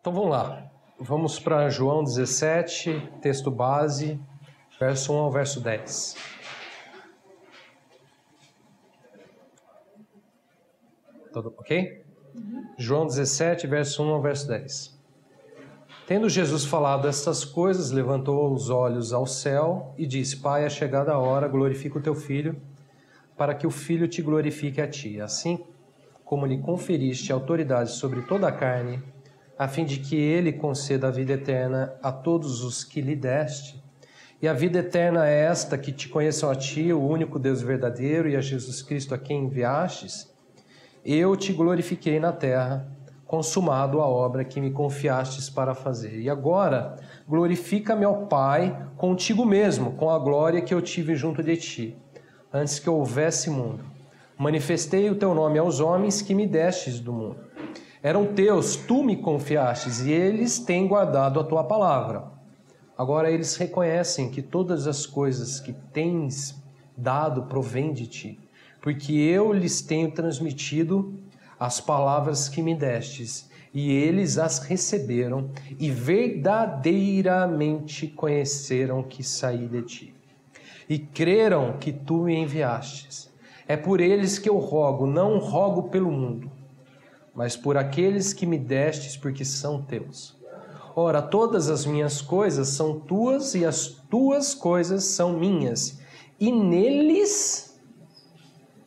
Então vamos lá. Vamos para João 17, texto base, verso 1 ao verso 10. Tudo ok? João 17, verso 1 ao verso 10. Tendo Jesus falado estas coisas, levantou os olhos ao céu e disse: Pai, é chegada a hora, glorifica o teu Filho, para que o Filho te glorifique a ti. Assim como lhe conferiste autoridade sobre toda a carne, a fim de que ele conceda a vida eterna a todos os que lhe deste. E a vida eterna é esta, que te conheçam a ti, o único Deus verdadeiro, e a Jesus Cristo a quem enviastes. Eu te glorifiquei na terra, consumado a obra que me confiastes para fazer. E agora, glorifica-me, ó Pai, contigo mesmo, com a glória que eu tive junto de ti, antes que houvesse mundo. Manifestei o teu nome aos homens que me destes do mundo. Eram teus, tu me confiastes, e eles têm guardado a tua palavra. Agora eles reconhecem que todas as coisas que tens dado provêm de ti, porque eu lhes tenho transmitido as palavras que me destes, e eles as receberam, e verdadeiramente conheceram que saí de ti. E creram que tu me enviastes. É por eles que eu rogo, não rogo pelo mundo, mas por aqueles que me destes, porque são teus. Ora, todas as minhas coisas são tuas, e as tuas coisas são minhas, e neles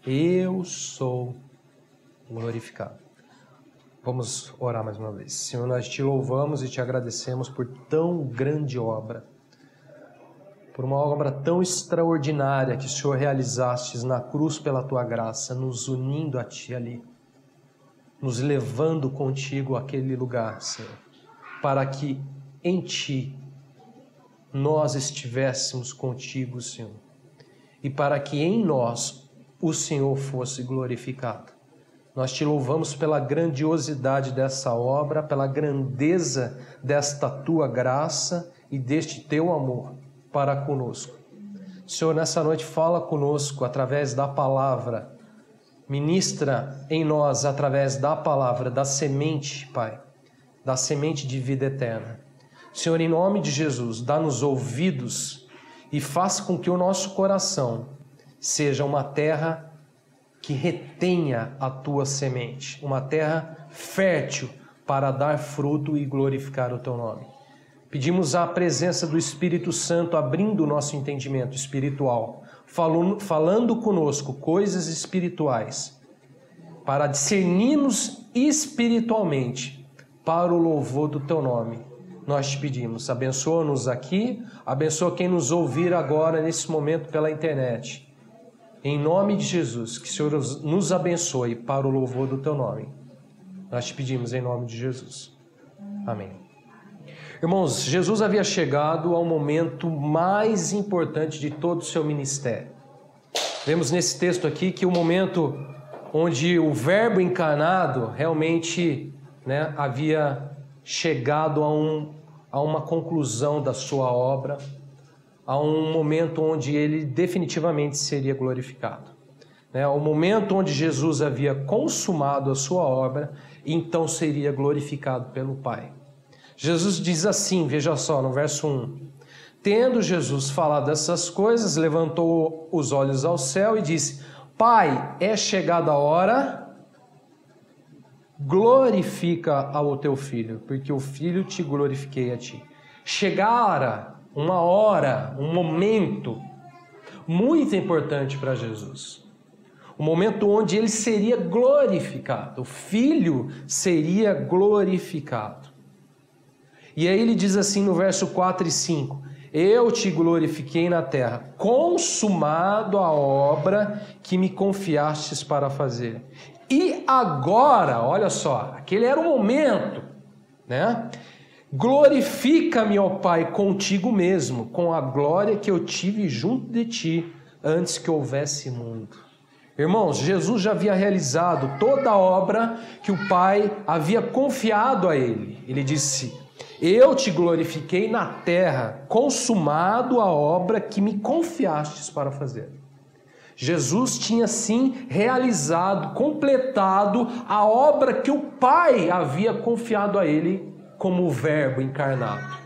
eu sou glorificado. Vamos orar mais uma vez. Senhor, nós te louvamos e te agradecemos por tão grande obra, por uma obra tão extraordinária que o Senhor realizastes na cruz pela tua graça, nos unindo a ti ali, nos levando contigo àquele lugar, Senhor, para que em ti nós estivéssemos contigo, Senhor, e para que em nós o Senhor fosse glorificado. Nós te louvamos pela grandiosidade dessa obra, pela grandeza desta tua graça e deste teu amor para conosco. Senhor, nessa noite fala conosco através da palavra, ministra em nós através da palavra, da semente, Pai, da semente de vida eterna. Senhor, em nome de Jesus, dá-nos ouvidos e faça com que o nosso coração seja uma terra que retenha a tua semente, uma terra fértil para dar fruto e glorificar o teu nome. Pedimos a presença do Espírito Santo abrindo o nosso entendimento espiritual, falando conosco coisas espirituais, para discernirmos espiritualmente para o louvor do teu nome. Nós te pedimos, abençoa-nos aqui, abençoa quem nos ouvir agora nesse momento pela internet. Em nome de Jesus, que o Senhor nos abençoe para o louvor do teu nome. Nós te pedimos em nome de Jesus. Amém. Irmãos, Jesus havia chegado ao momento mais importante de todo o seu ministério. Vemos nesse texto aqui que o momento onde o Verbo encarnado realmente havia chegado a uma conclusão da sua obra, a um momento onde ele definitivamente seria glorificado. O momento onde Jesus havia consumado a sua obra, então seria glorificado pelo Pai. Jesus diz assim, veja só, no verso 1. Tendo Jesus falado essas coisas, levantou os olhos ao céu e disse: Pai, é chegada a hora, glorifica ao teu Filho, porque o Filho te glorifiquei a ti. Chegara uma hora, um momento muito importante para Jesus. O momento onde ele seria glorificado, o Filho seria glorificado. E aí ele diz assim no verso 4 e 5, eu te glorifiquei na terra, consumado a obra que me confiastes para fazer. E agora, olha só, aquele era o momento, glorifica-me, ó Pai, contigo mesmo, com a glória que eu tive junto de ti, antes que houvesse mundo. Irmãos, Jesus já havia realizado toda a obra que o Pai havia confiado a ele. Ele disse: eu te glorifiquei na terra, consumado a obra que me confiastes para fazer. Jesus tinha sim realizado, completado a obra que o Pai havia confiado a ele como o Verbo encarnado,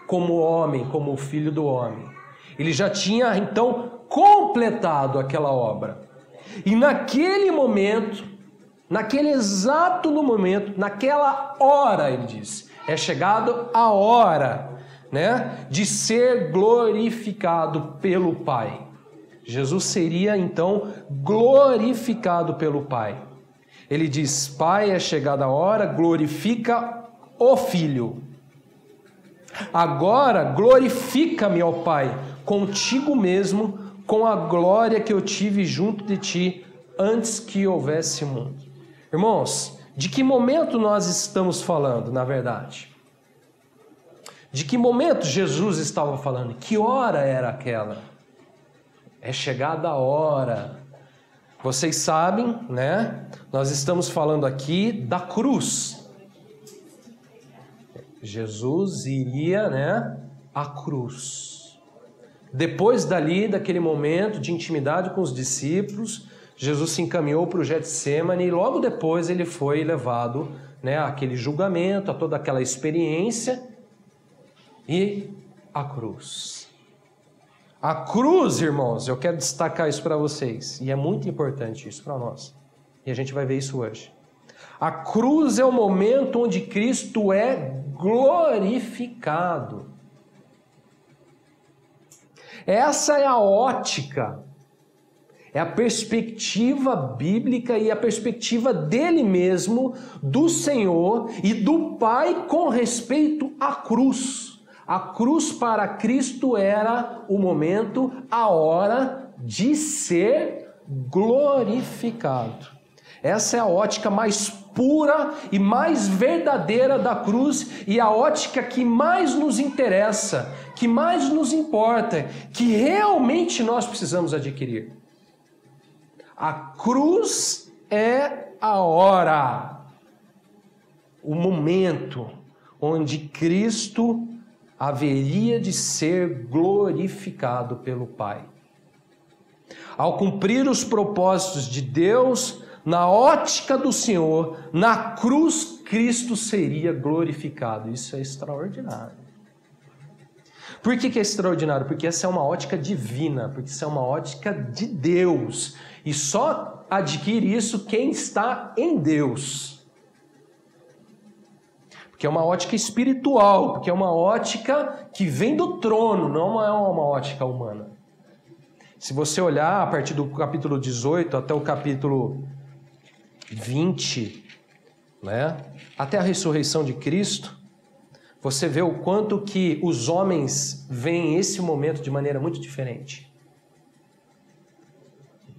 como homem, como o Filho do homem. Ele já tinha então completado aquela obra. E naquele momento, naquele exato momento, naquela hora, ele diz, é chegado a hora, né, de ser glorificado pelo Pai. Jesus seria então glorificado pelo Pai. Ele diz: Pai, é chegada a hora, glorifica o Filho. Agora glorifica-me, ó Pai, contigo mesmo, com a glória que eu tive junto de ti antes que houvesse mundo. Irmãos, de que momento nós estamos falando, na verdade? De que momento Jesus estava falando? Que hora era aquela? É chegada a hora. Vocês sabem, né? Nós estamos falando aqui da cruz. Jesus iria, né, à cruz. Depois dali, daquele momento de intimidade com os discípulos, Jesus se encaminhou para o Getsêmani e logo depois ele foi levado, né, àquele julgamento, a toda aquela experiência e a cruz. A cruz, irmãos, eu quero destacar isso para vocês, e é muito importante isso para nós, e a gente vai ver isso hoje. A cruz é o momento onde Cristo é glorificado. Essa é a ótica, é a perspectiva bíblica e a perspectiva dele mesmo, do Senhor e do Pai com respeito à cruz. A cruz para Cristo era o momento, a hora de ser glorificado. Essa é a ótica mais pura e mais verdadeira da cruz e a ótica que mais nos interessa, que mais nos importa, que realmente nós precisamos adquirir. A cruz é a hora, o momento onde Cristo haveria de ser glorificado pelo Pai. Ao cumprir os propósitos de Deus, na ótica do Senhor, na cruz, Cristo seria glorificado. Isso é extraordinário. Por que é extraordinário? Porque essa é uma ótica divina, porque isso é uma ótica de Deus. E só adquire isso quem está em Deus. Porque é uma ótica espiritual, porque é uma ótica que vem do trono, não é uma ótica humana. Se você olhar a partir do capítulo 18 até o capítulo 20, né, até a ressurreição de Cristo, você vê o quanto que os homens veem esse momento de maneira muito diferente.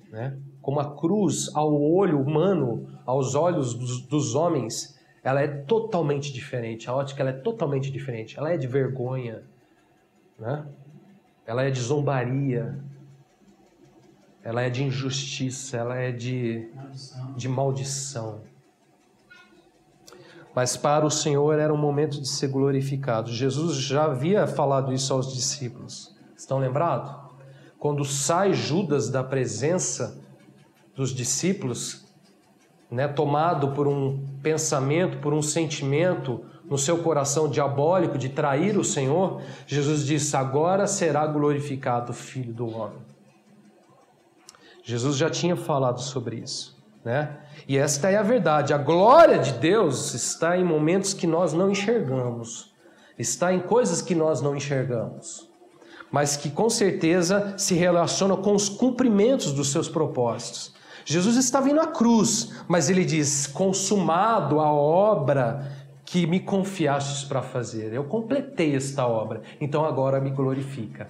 Né? Como a cruz, ao olho humano, aos olhos dos homens, ela é totalmente diferente, a ótica ela é totalmente diferente, ela é de vergonha, né? Ela é de zombaria, ela é de injustiça, ela é de maldição. Mas para o Senhor era um momento de ser glorificado. Jesus já havia falado isso aos discípulos, estão lembrados? Quando sai Judas da presença dos discípulos, né, tomado por um pensamento, por um sentimento no seu coração diabólico de trair o Senhor, Jesus disse: agora será glorificado o Filho do Homem. Jesus já tinha falado sobre isso, né? E esta é a verdade. A glória de Deus está em momentos que nós não enxergamos, está em coisas que nós não enxergamos, mas que com certeza se relacionam com os cumprimentos dos seus propósitos. Jesus estava indo à cruz, mas ele diz: consumado a obra que me confiastes para fazer. Eu completei esta obra, então agora me glorifica.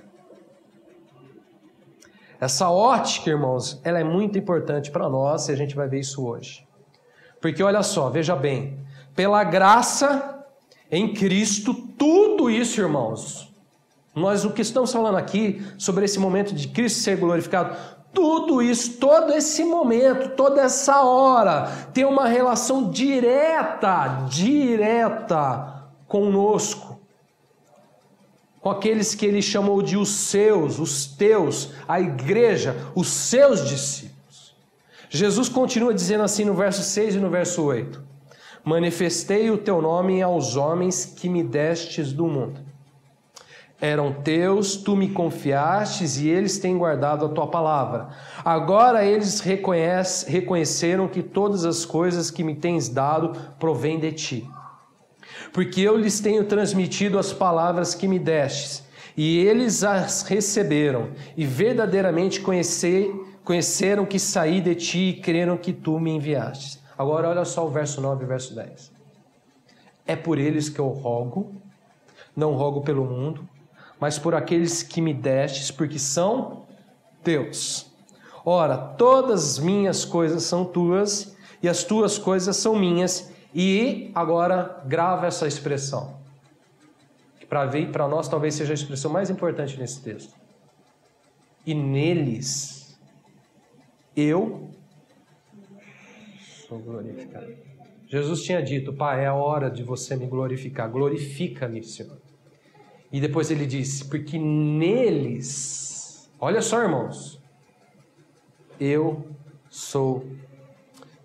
Essa ótica, irmãos, ela é muito importante para nós e a gente vai ver isso hoje. Porque olha só, veja bem, pela graça em Cristo, tudo isso, irmãos, o que estamos falando aqui sobre esse momento de Cristo ser glorificado, tudo isso, todo esse momento, toda essa hora, tem uma relação direta conosco, com aqueles que ele chamou de os seus, os teus, a igreja, os seus discípulos. Jesus continua dizendo assim no verso 6 e no verso 8: manifestei o teu nome aos homens que me destes do mundo. Eram teus, tu me confiastes e eles têm guardado a tua palavra. Agora eles reconheceram que todas as coisas que me tens dado provêm de ti. Porque eu lhes tenho transmitido as palavras que me destes, e eles as receberam, e verdadeiramente conheceram que saí de ti e creram que tu me enviastes. Agora olha só o verso 9 e verso 10. É por eles que eu rogo, não rogo pelo mundo, mas por aqueles que me destes, porque são teus. Ora, todas as minhas coisas são tuas, e as tuas coisas são minhas. E agora grava essa expressão, que para nós talvez seja a expressão mais importante nesse texto. E neles eu sou glorificado. Jesus tinha dito: Pai, é a hora de você me glorificar, glorifica-me, Senhor. E depois ele disse: porque neles, olha só, irmãos, eu sou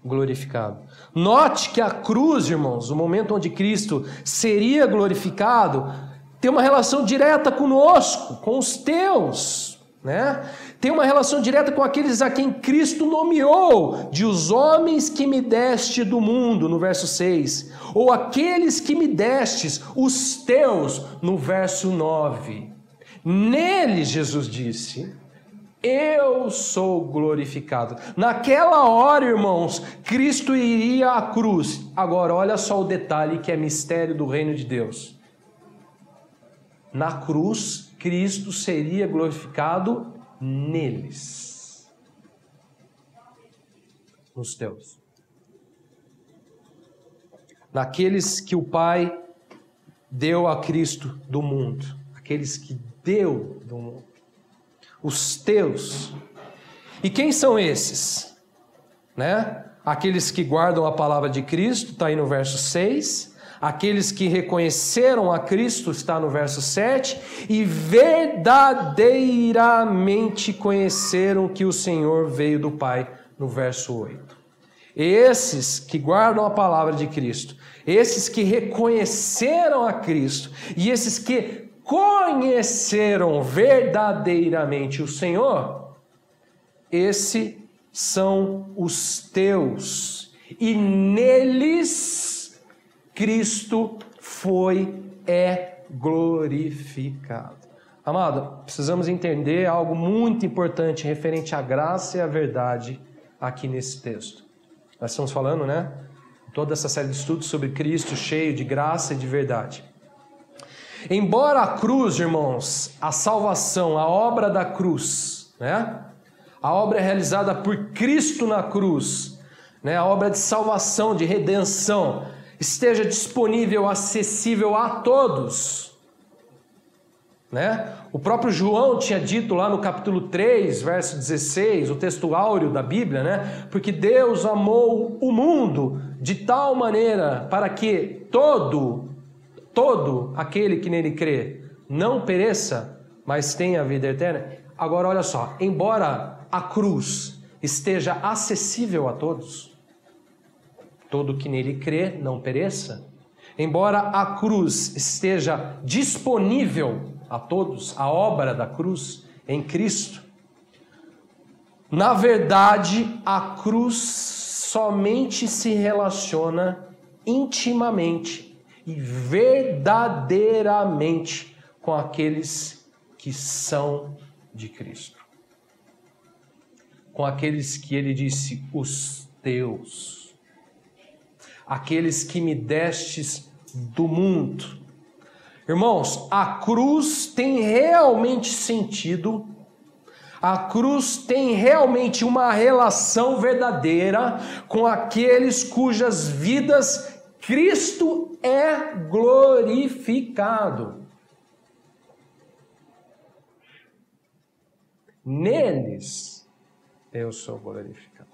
glorificado. Note que a cruz, irmãos, o momento onde Cristo seria glorificado, tem uma relação direta conosco, com os teus, né? Tem uma relação direta com aqueles a quem Cristo nomeou, de os homens que me deste do mundo, no verso 6, ou aqueles que me destes, os teus, no verso 9. Nele, Jesus disse, eu sou glorificado. Naquela hora, irmãos, Cristo iria à cruz. Agora, olha só o detalhe que é mistério do reino de Deus. Na cruz, Cristo seria glorificado neles, nos teus, naqueles que o Pai deu a Cristo do mundo, aqueles que deu do mundo, os teus. E quem são esses? Né? Aqueles que guardam a palavra de Cristo, está aí no verso 6. Aqueles que reconheceram a Cristo, está no verso 7, e verdadeiramente conheceram que o Senhor veio do Pai, no verso 8. Esses que guardam a palavra de Cristo, esses que reconheceram a Cristo, e esses que conheceram verdadeiramente o Senhor, esses são os teus, e neles Cristo é glorificado. Amado, precisamos entender algo muito importante referente à graça e à verdade aqui nesse texto. Nós estamos falando, né? Toda essa série de estudos sobre Cristo cheio de graça e de verdade. Embora a cruz, irmãos, a salvação, a obra da cruz, né? A obra realizada por Cristo na cruz, né? A obra de salvação, de redenção, esteja disponível, acessível a todos, né? O próprio João tinha dito lá no capítulo 3, verso 16, o texto áureo da Bíblia, né? Porque Deus amou o mundo de tal maneira para que todo aquele que nele crê não pereça, mas tenha a vida eterna. Agora olha só, embora a cruz esteja acessível a todos, todo que nele crê não pereça, embora a cruz esteja disponível a todos, a obra da cruz em Cristo, na verdade a cruz somente se relaciona intimamente e verdadeiramente com aqueles que são de Cristo, com aqueles que ele disse, os teus, aqueles que me destes do mundo. Irmãos, a cruz tem realmente sentido, a cruz tem realmente uma relação verdadeira com aqueles cujas vidas Cristo é glorificado. Neles eu sou glorificado.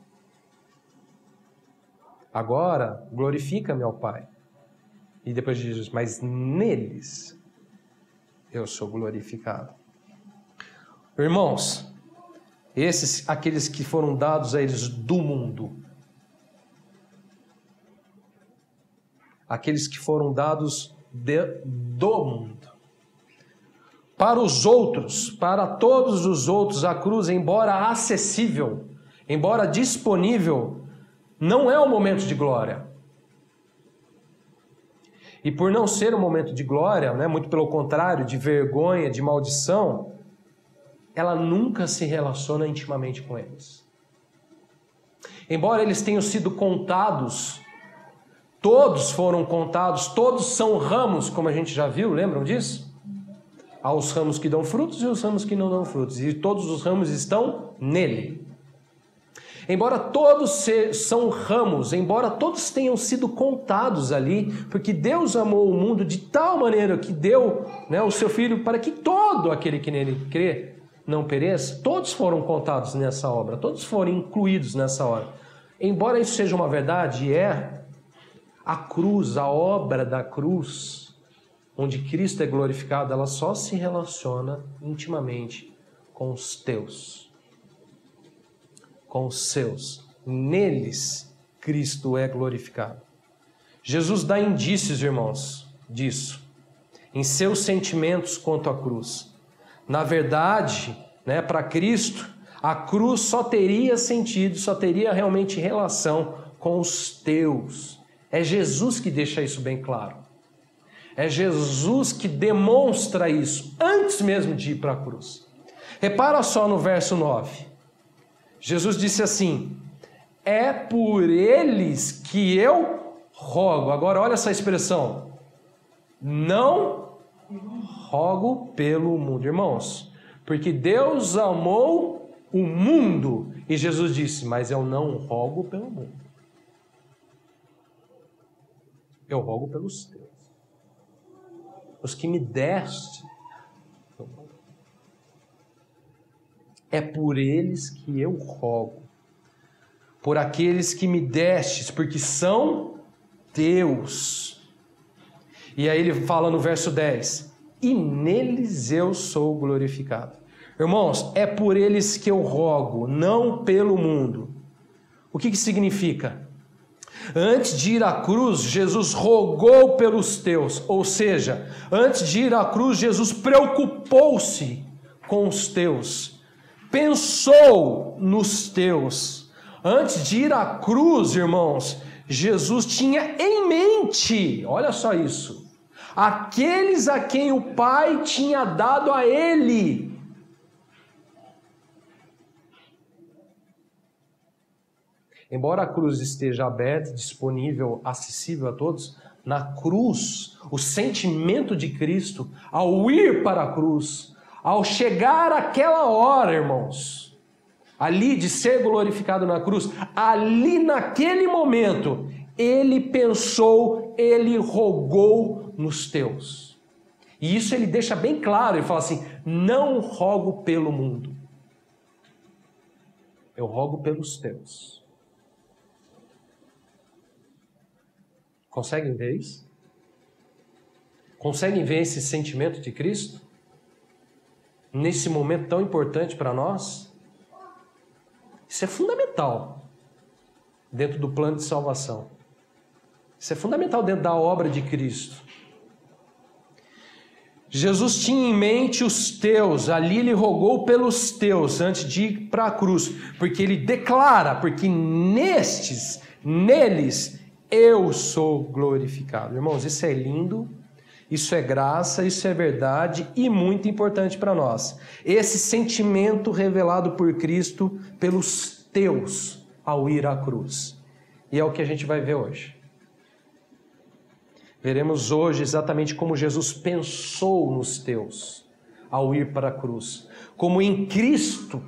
Agora, glorifica-me ao Pai. E depois de Jesus, mas neles eu sou glorificado. Irmãos, aqueles que foram dados a eles do mundo, aqueles que foram dados do mundo. Para os outros, para todos os outros, a cruz, embora acessível, embora disponível, não é um momento de glória. E por não ser um momento de glória, né, muito pelo contrário, de vergonha, de maldição, ela nunca se relaciona intimamente com eles. Embora eles tenham sido contados, todos foram contados, todos são ramos, como a gente já viu, lembram disso? Há os ramos que dão frutos e os ramos que não dão frutos, e todos os ramos estão nele. Embora todos são ramos, embora todos tenham sido contados ali, porque Deus amou o mundo de tal maneira que deu, né, o seu Filho para que todo aquele que nele crê não pereça, todos foram contados nessa obra, todos foram incluídos nessa obra. Embora isso seja uma verdade, a cruz, a obra da cruz, onde Cristo é glorificado, ela só se relaciona intimamente com os teus, com os seus. Neles, Cristo é glorificado. Jesus dá indícios, irmãos, disso, em seus sentimentos quanto à cruz. Na verdade, né, para Cristo, a cruz só teria sentido, só teria realmente relação com os teus. É Jesus que deixa isso bem claro. É Jesus que demonstra isso, antes mesmo de ir para a cruz. Repara só no verso 9. Jesus disse assim: é por eles que eu rogo. Agora olha essa expressão. Não rogo pelo mundo. Irmãos, porque Deus amou o mundo. E Jesus disse, mas eu não rogo pelo mundo. Eu rogo pelos teus. Os que me deste. É por eles que eu rogo. Por aqueles que me destes, porque são teus. E aí ele fala no verso 10. E neles eu sou glorificado. Irmãos, é por eles que eu rogo, não pelo mundo. O que significa? Antes de ir à cruz, Jesus rogou pelos teus. Ou seja, antes de ir à cruz, Jesus preocupou-se com os teus. Pensou nos teus. Antes de ir à cruz, irmãos, Jesus tinha em mente, olha só isso, aqueles a quem o Pai tinha dado a ele. Embora a cruz esteja aberta, disponível, acessível a todos, na cruz, o sentimento de Cristo, ao ir para a cruz, ao chegar àquela hora, irmãos, ali de ser glorificado na cruz, ali naquele momento, ele pensou, ele rogou nos teus. E isso ele deixa bem claro, ele fala assim, não rogo pelo mundo, eu rogo pelos teus. Conseguem ver isso? Conseguem ver esse sentimento de Cristo? Nesse momento tão importante para nós? Isso é fundamental dentro do plano de salvação. Isso é fundamental dentro da obra de Cristo. Jesus tinha em mente os teus, ali ele rogou pelos teus antes de ir para a cruz, porque ele declara, porque neles, eu sou glorificado. Irmãos, isso é lindo, isso é graça, isso é verdade e muito importante para nós. Esse sentimento revelado por Cristo pelos teus ao ir à cruz. E é o que a gente vai ver hoje. Veremos hoje exatamente como Jesus pensou nos teus ao ir para a cruz. Como em Cristo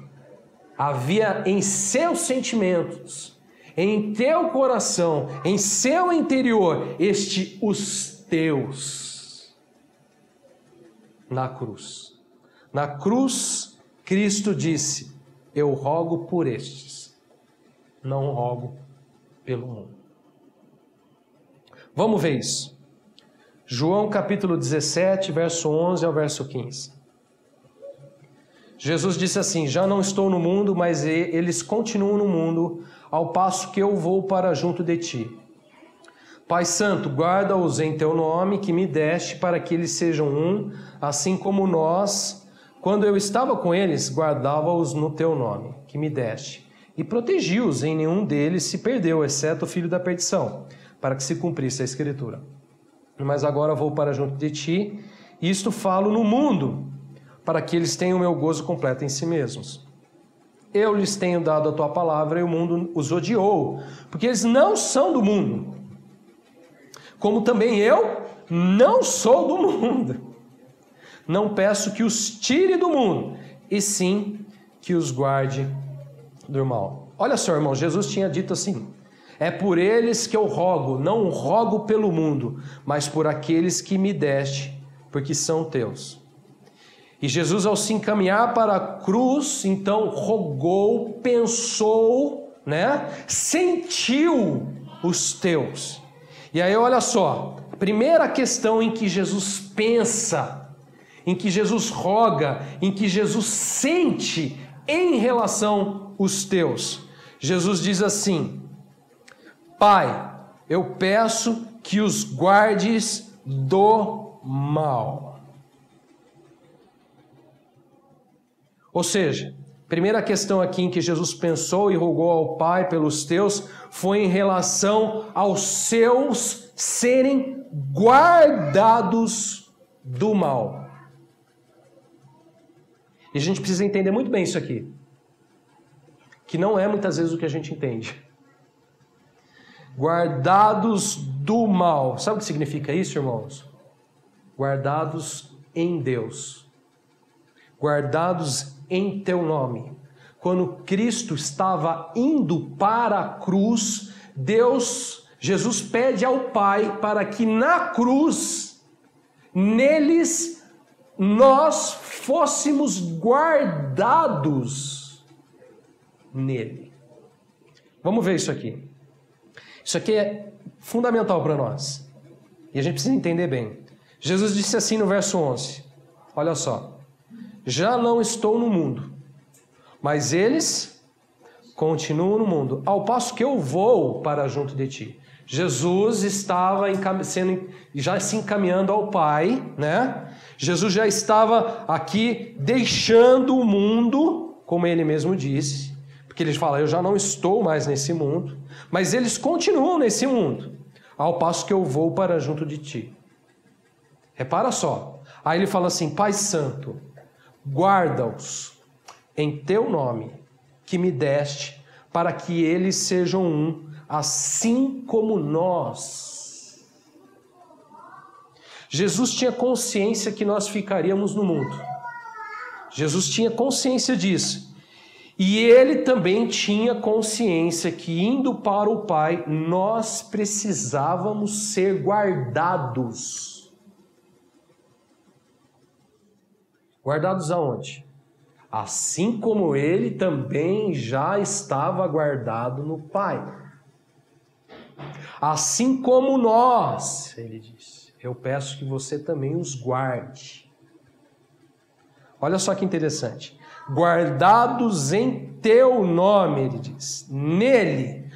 havia em seus sentimentos, em teu coração, em seu interior, os teus. Na cruz. Na cruz, Cristo disse, eu rogo por estes, não rogo pelo mundo. Vamos ver isso. João capítulo 17, verso 11 ao verso 15. Jesus disse assim, já não estou no mundo, mas eles continuam no mundo, ao passo que eu vou para junto de ti. Pai Santo, guarda-os em teu nome que me deste, para que eles sejam um, assim como nós, quando eu estava com eles, guardava-os no teu nome que me deste. E protegi-os, em nenhum deles se perdeu, exceto o filho da perdição, para que se cumprisse a Escritura. Mas agora vou para junto de ti, e isto falo no mundo, para que eles tenham o meu gozo completo em si mesmos. Eu lhes tenho dado a tua palavra, e o mundo os odiou, porque eles não são do mundo, como também eu não sou do mundo. Não peço que os tire do mundo, e sim que os guarde do mal. Olha só, irmão, Jesus tinha dito assim: é por eles que eu rogo, não rogo pelo mundo, mas por aqueles que me deste, porque são teus. E Jesus, ao se encaminhar para a cruz, então rogou, pensou, sentiu os teus. E aí olha só, a primeira questão em que Jesus pensa, em que Jesus roga, em que Jesus sente em relação aos teus. Jesus diz assim: Pai, eu peço que os guardes do mal. Ou seja, a primeira questão aqui em que Jesus pensou e rogou ao Pai pelos teus foi em relação aos seus serem guardados do mal. E a gente precisa entender muito bem isso aqui, que não é muitas vezes o que a gente entende. Guardados do mal. Sabe o que significa isso, irmãos? Guardados em Deus. Guardados em teu nome. Quando Cristo estava indo para a cruz, Jesus pede ao Pai para que na cruz, neles, nós fôssemos guardados nele. Vamos ver isso aqui. Isso aqui é fundamental para nós. E a gente precisa entender bem. Jesus disse assim no verso 11. Olha só. Já não estou no mundo, mas eles continuam no mundo, ao passo que eu vou para junto de ti. Jesus estava já se encaminhando ao Pai, Jesus já estava aqui deixando o mundo, como ele mesmo disse, porque ele fala: eu já não estou mais nesse mundo, mas eles continuam nesse mundo, ao passo que eu vou para junto de ti. Repara só, aí ele fala assim: Pai Santo, guarda-os em teu nome que me deste, para que eles sejam um, assim como nós. Jesus tinha consciência que nós ficaríamos no mundo. Jesus tinha consciência disso. E ele também tinha consciência que, indo para o Pai, nós precisávamos ser guardados. Guardados aonde? Assim como ele também já estava guardado no Pai. Assim como nós, ele disse, eu peço que você também os guarde. Olha só que interessante. Guardados em teu nome, ele diz, nele.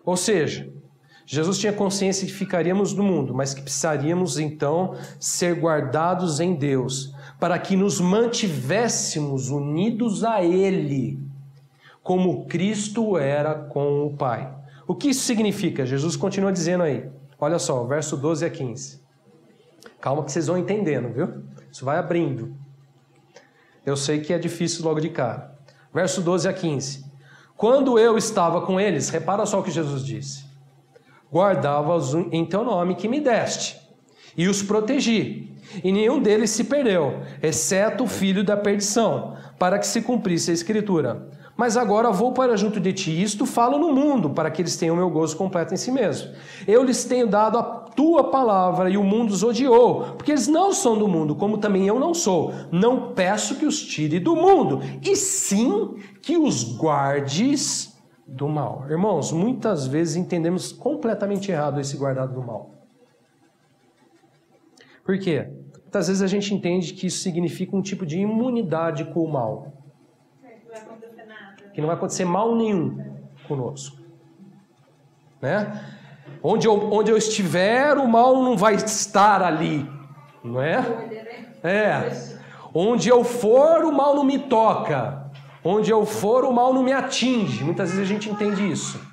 Ou seja, Jesus tinha consciência que ficaríamos no mundo, mas que precisaríamos então ser guardados em Deus, para que nos mantivéssemos unidos a Ele, como Cristo era com o Pai. O que isso significa? Jesus continua dizendo aí. Olha só, verso 12 a 15. Calma que vocês vão entendendo, viu? Isso vai abrindo. Eu sei que é difícil logo de cara. Verso 12 a 15. Quando eu estava com eles, repara só o que Jesus disse. Guardava-os em teu nome que me deste, e os protegi, e nenhum deles se perdeu, exceto o filho da perdição, para que se cumprisse a Escritura. Mas agora vou para junto de ti, isto falo no mundo, para que eles tenham o meu gozo completo em si mesmo. Eu lhes tenho dado a tua palavra, e o mundo os odiou, porque eles não são do mundo, como também eu não sou. Não peço que os tire do mundo, e sim que os guardes do mal. Irmãos, muitas vezes entendemos completamente errado esse guardado do mal. Por quê? Muitas vezes a gente entende que isso significa um tipo de imunidade com o mal. Que não vai acontecer mal nenhum conosco. né? Onde eu estiver, o mal não vai estar ali, não é? Onde eu for, o mal não me toca. Onde eu for, o mal não me atinge. Muitas vezes a gente entende isso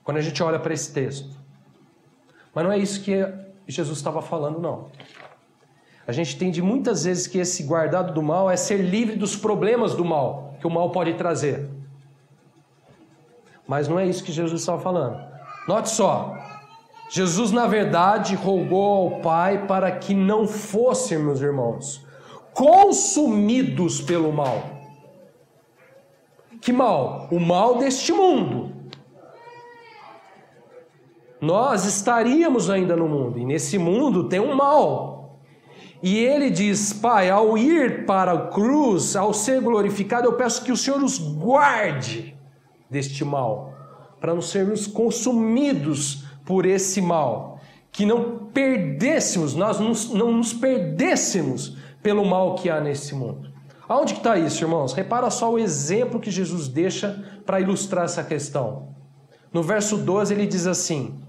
quando a gente olha para esse texto. Mas não é isso que Jesus estava falando, não. A gente entende muitas vezes que esse guardado do mal é ser livre dos problemas do mal, que o mal pode trazer. Mas não é isso que Jesus estava falando. Note só, Jesus na verdade rogou ao Pai para que não fôssemos, irmãos, consumidos pelo mal. Que mal? O mal deste mundo. Nós estaríamos ainda no mundo, e nesse mundo tem um mal. E ele diz: Pai, ao ir para a cruz, ao ser glorificado, eu peço que o Senhor nos guarde deste mal, para não sermos consumidos por esse mal, que não perdêssemos, nós não nos perdêssemos pelo mal que há nesse mundo. Aonde que está isso, irmãos? Repara só o exemplo que Jesus deixa para ilustrar essa questão. No verso 12 ele diz assim: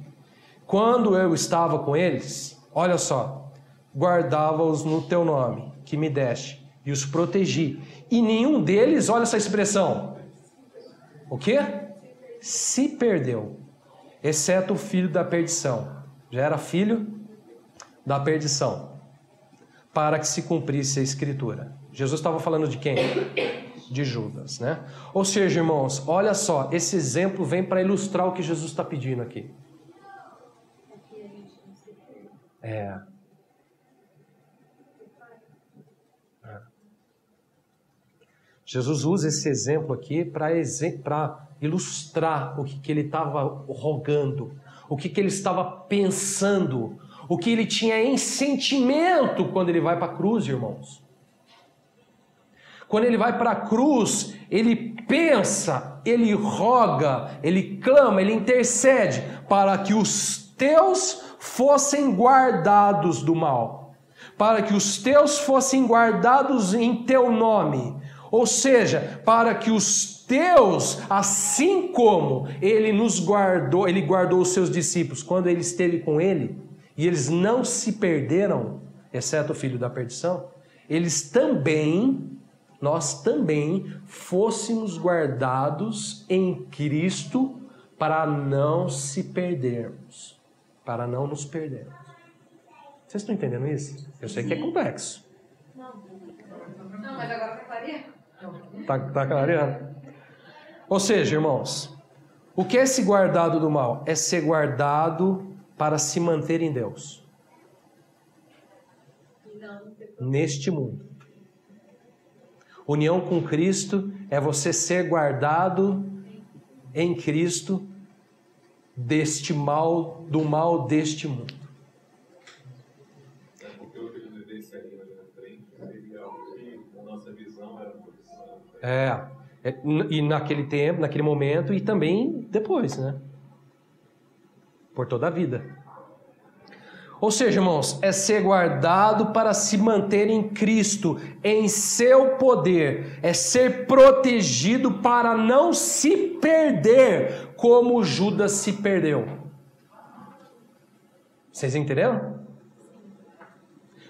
quando eu estava com eles, olha só, guardava-os no teu nome, que me deste, e os protegi. E nenhum deles, olha essa expressão, o quê? Se perdeu, exceto o filho da perdição. Já era filho da perdição, para que se cumprisse a escritura. Jesus estava falando de quem? De Judas, né? Ou seja, irmãos, olha só, esse exemplo vem para ilustrar o que Jesus está pedindo aqui. Jesus usa esse exemplo aqui para ilustrar o que ele estava rogando, o que ele estava pensando, o que ele tinha em sentimento quando ele vai para a cruz, irmãos. Quando ele vai para a cruz, ele pensa, ele roga, ele clama, ele intercede para que os teus fossem guardados do mal, para que os teus fossem guardados em teu nome, ou seja, para que os teus, assim como ele nos guardou, ele guardou os seus discípulos quando ele esteve com ele, e eles não se perderam, exceto o filho da perdição, nós também fôssemos guardados em Cristo para não se perdermos, para não nos perdermos. Vocês estão entendendo isso? Eu sei que é complexo. Não, mas agora está clareando. Está clareando? Ou seja, irmãos, o que é esse guardado do mal? É ser guardado para se manter em Deus. Neste mundo. União com Cristo é você ser guardado em Cristo deste mal, do mal deste mundo. E naquele tempo, naquele momento e também depois, né? Por toda a vida. Ou seja, irmãos, é ser guardado para se manter em Cristo, em seu poder, é ser protegido para não se perder, como Judas se perdeu. Vocês entenderam?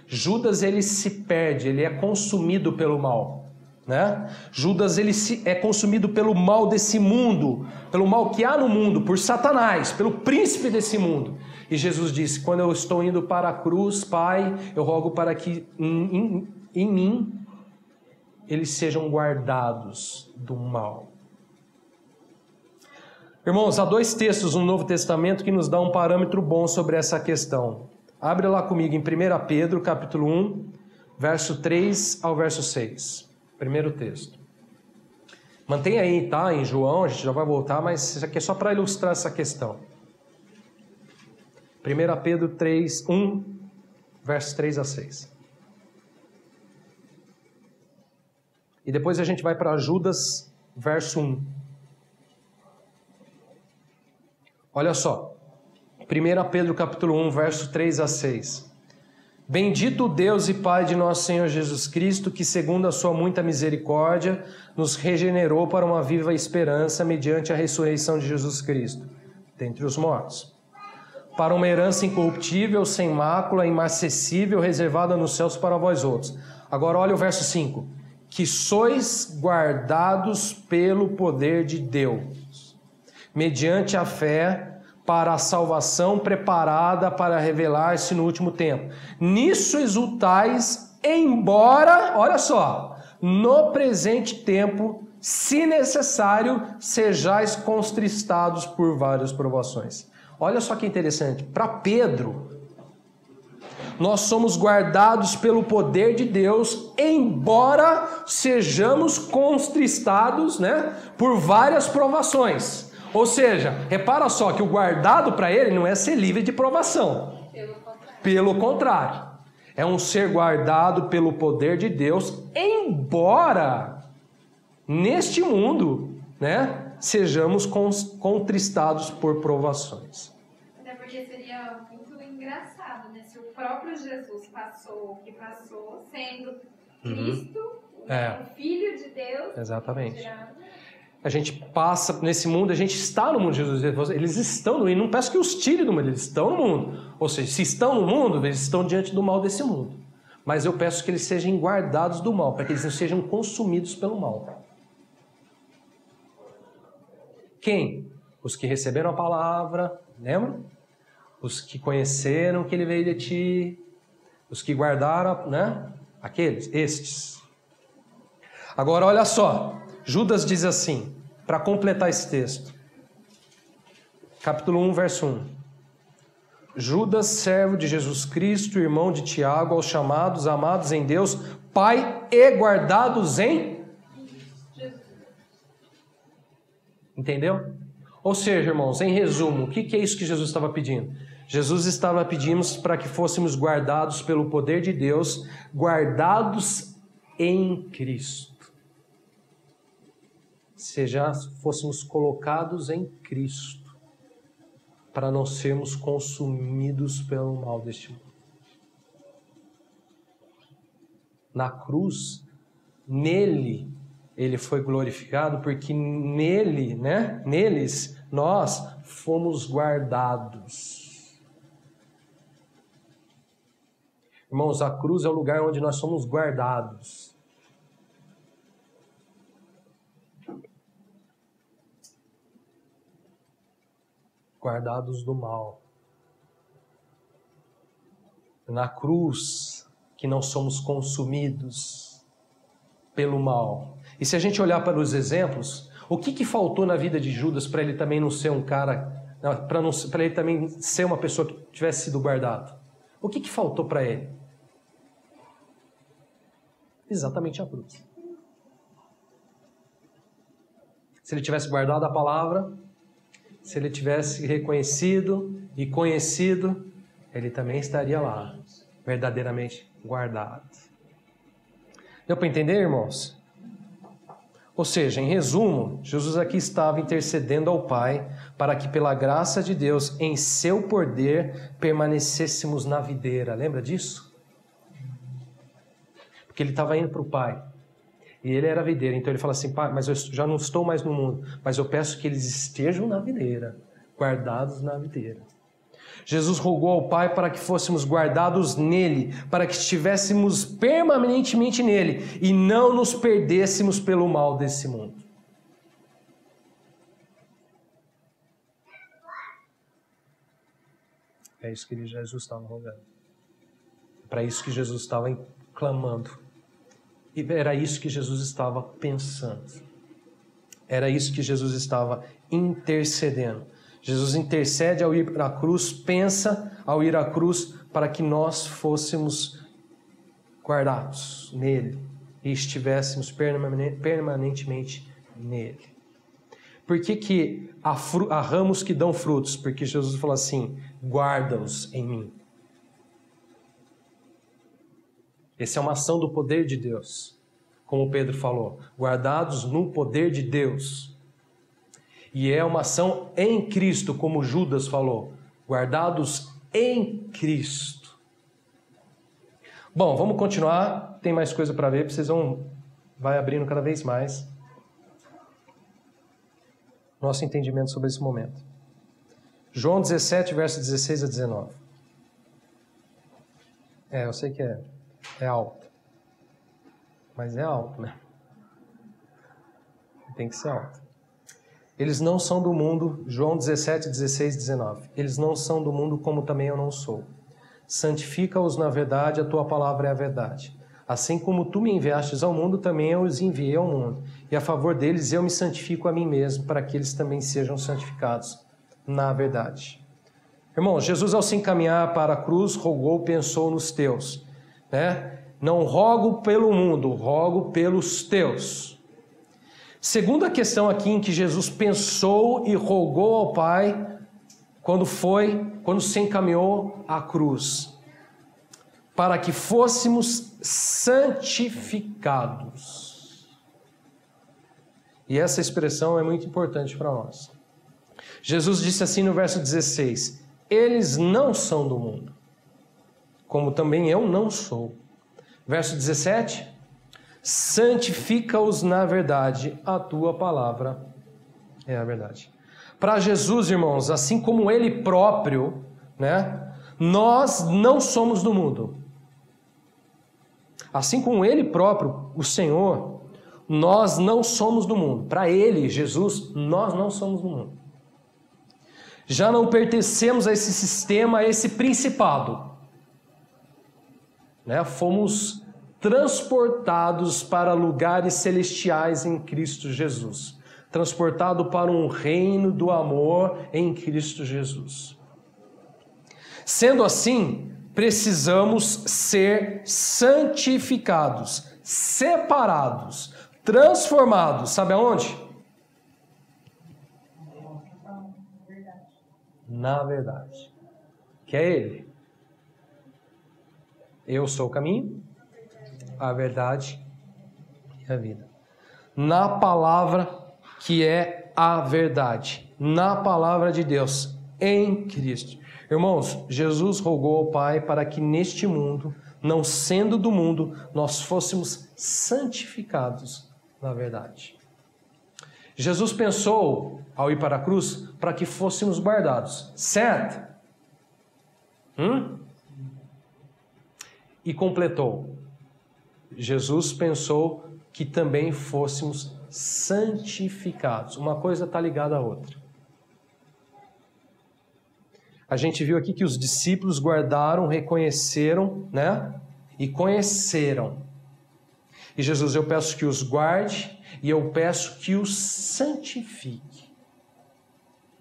Judas, ele se perde, ele é consumido pelo mal, né? Judas, ele é consumido pelo mal desse mundo, pelo mal que há no mundo, por Satanás, pelo príncipe desse mundo. E Jesus disse: quando eu estou indo para a cruz, Pai, eu rogo para que em mim eles sejam guardados do mal. Irmãos, há 2 textos no Novo Testamento que nos dão um parâmetro bom sobre essa questão. Abre lá comigo em 1 Pedro, capítulo 1, verso 3 ao verso 6. Primeiro texto. Mantenha aí, tá? Em João, a gente já vai voltar, mas isso aqui é só para ilustrar essa questão. 1 Pedro 3, 1, versos 3 a 6. E depois a gente vai para Judas, verso 1. Olha só. 1 Pedro capítulo 1, verso 3 a 6. Bendito Deus e Pai de nosso Senhor Jesus Cristo, que segundo a sua muita misericórdia, nos regenerou para uma viva esperança mediante a ressurreição de Jesus Cristo, dentre os mortos, para uma herança incorruptível, sem mácula, imacessível, reservada nos céus para vós outros. Agora olha o verso 5. Que sois guardados pelo poder de Deus, mediante a fé, para a salvação preparada para revelar-se no último tempo. Nisso exultais, embora, olha só, no presente tempo, se necessário, sejais contristados por várias provações. Olha só que interessante, para Pedro, nós somos guardados pelo poder de Deus, embora sejamos contristados, por várias provações. Ou seja, repara só que o guardado para ele não é ser livre de provação. Pelo contrário, é um ser guardado pelo poder de Deus, embora neste mundo, sejamos contristados por provações. Até porque seria muito engraçado, se o próprio Jesus passou o que passou, sendo Cristo, o Filho de Deus. Exatamente. A gente passa nesse mundo, a gente está no mundo de Jesus, eles estão no mundo, e não peço que os tire do mundo, eles estão no mundo. Ou seja, se estão no mundo, eles estão diante do mal desse mundo. Mas eu peço que eles sejam guardados do mal, para que eles não sejam consumidos pelo mal. Quem? Os que receberam a palavra, lembra? Os que conheceram que ele veio de ti, os que guardaram, aqueles, estes. Agora olha só. Judas diz assim, para completar esse texto, capítulo 1, verso 1. Judas, servo de Jesus Cristo, irmão de Tiago, aos chamados, amados em Deus, Pai e guardados em... Entendeu? Ou seja, irmãos, em resumo, o que é isso que Jesus estava pedindo? Jesus estava pedindo para que fôssemos guardados pelo poder de Deus, guardados em Cristo. Se já fôssemos colocados em Cristo, para não sermos consumidos pelo mal deste mundo. Na cruz, nele, ele foi glorificado, porque nele, neles, nós fomos guardados. Irmãos, a cruz é o lugar onde nós somos guardados. Guardados do mal. Na cruz que não somos consumidos pelo mal. E se a gente olhar para os exemplos, o que faltou na vida de Judas para ele também não ser um cara, para ele também ser uma pessoa que tivesse sido guardado? O que faltou para ele? Exatamente a cruz. Se ele tivesse guardado a palavra, se ele tivesse reconhecido e conhecido, ele também estaria lá, verdadeiramente guardado. Deu para entender, irmãos? Ou seja, em resumo, Jesus aqui estava intercedendo ao Pai para que pela graça de Deus, em seu poder, permanecêssemos na videira. Lembra disso? Porque ele estava indo para o Pai. E ele era videira, então ele fala assim, Pai, mas eu já não estou mais no mundo, mas eu peço que eles estejam na videira, guardados na videira. Jesus rogou ao Pai para que fôssemos guardados nele, para que estivéssemos permanentemente nele e não nos perdêssemos pelo mal desse mundo. É isso que Jesus estava rogando. Para isso que Jesus estava clamando. E era isso que Jesus estava pensando. Era isso que Jesus estava intercedendo. Jesus intercede ao ir à cruz, pensa ao ir à cruz para que nós fôssemos guardados nele e estivéssemos permanentemente nele. Por que há ramos que dão frutos? Porque Jesus falou assim, guarda-os em mim. Essa é uma ação do poder de Deus, como Pedro falou, guardados no poder de Deus. E é uma ação em Cristo, como Judas falou, guardados em Cristo. Bom, vamos continuar. Tem mais coisa para ver, vocês vai abrindo cada vez mais nosso entendimento sobre esse momento. João 17, versos 16 a 19. Eu sei que é alto. Mas é alto, né? Tem que ser alto. Eles não são do mundo, João 17, 16 e 19. Eles não são do mundo como também eu não sou. Santifica-os na verdade, a tua palavra é a verdade. Assim como tu me enviastes ao mundo, também eu os enviei ao mundo. E a favor deles eu me santifico a mim mesmo, para que eles também sejam santificados na verdade. Irmãos, Jesus ao se encaminhar para a cruz, rogou, pensou nos teus. Né? Não rogo pelo mundo, rogo pelos teus. Segunda questão aqui em que Jesus pensou e rogou ao Pai, quando se encaminhou à cruz, para que fôssemos santificados. E essa expressão é muito importante para nós. Jesus disse assim no verso 16: eles não são do mundo, como também eu não sou. Verso 17: santifica-os na verdade, a tua palavra é a verdade. Para Jesus, irmãos, assim como Ele próprio, né, nós não somos do mundo. Assim como Ele próprio, o Senhor, nós não somos do mundo. Para Ele, Jesus, nós não somos do mundo. Já não pertencemos a esse sistema, a esse principado. Né? Fomos transportados para lugares celestiais em Cristo Jesus. Transportado para um reino do amor em Cristo Jesus. Sendo assim, precisamos ser santificados, separados, transformados. Sabe aonde? Na verdade. Que é Ele. Eu sou o caminho, a verdade e a vida. Na palavra que é a verdade. Na palavra de Deus, em Cristo. Irmãos, Jesus rogou ao Pai para que neste mundo, não sendo do mundo, nós fôssemos santificados na verdade. Jesus pensou, ao ir para a cruz, para que fôssemos guardados, certo? E completou. Jesus pensou que também fôssemos santificados. Uma coisa está ligada à outra. A gente viu aqui que os discípulos guardaram, reconheceram, né? E conheceram. E Jesus, eu peço que os guarde e eu peço que os santifique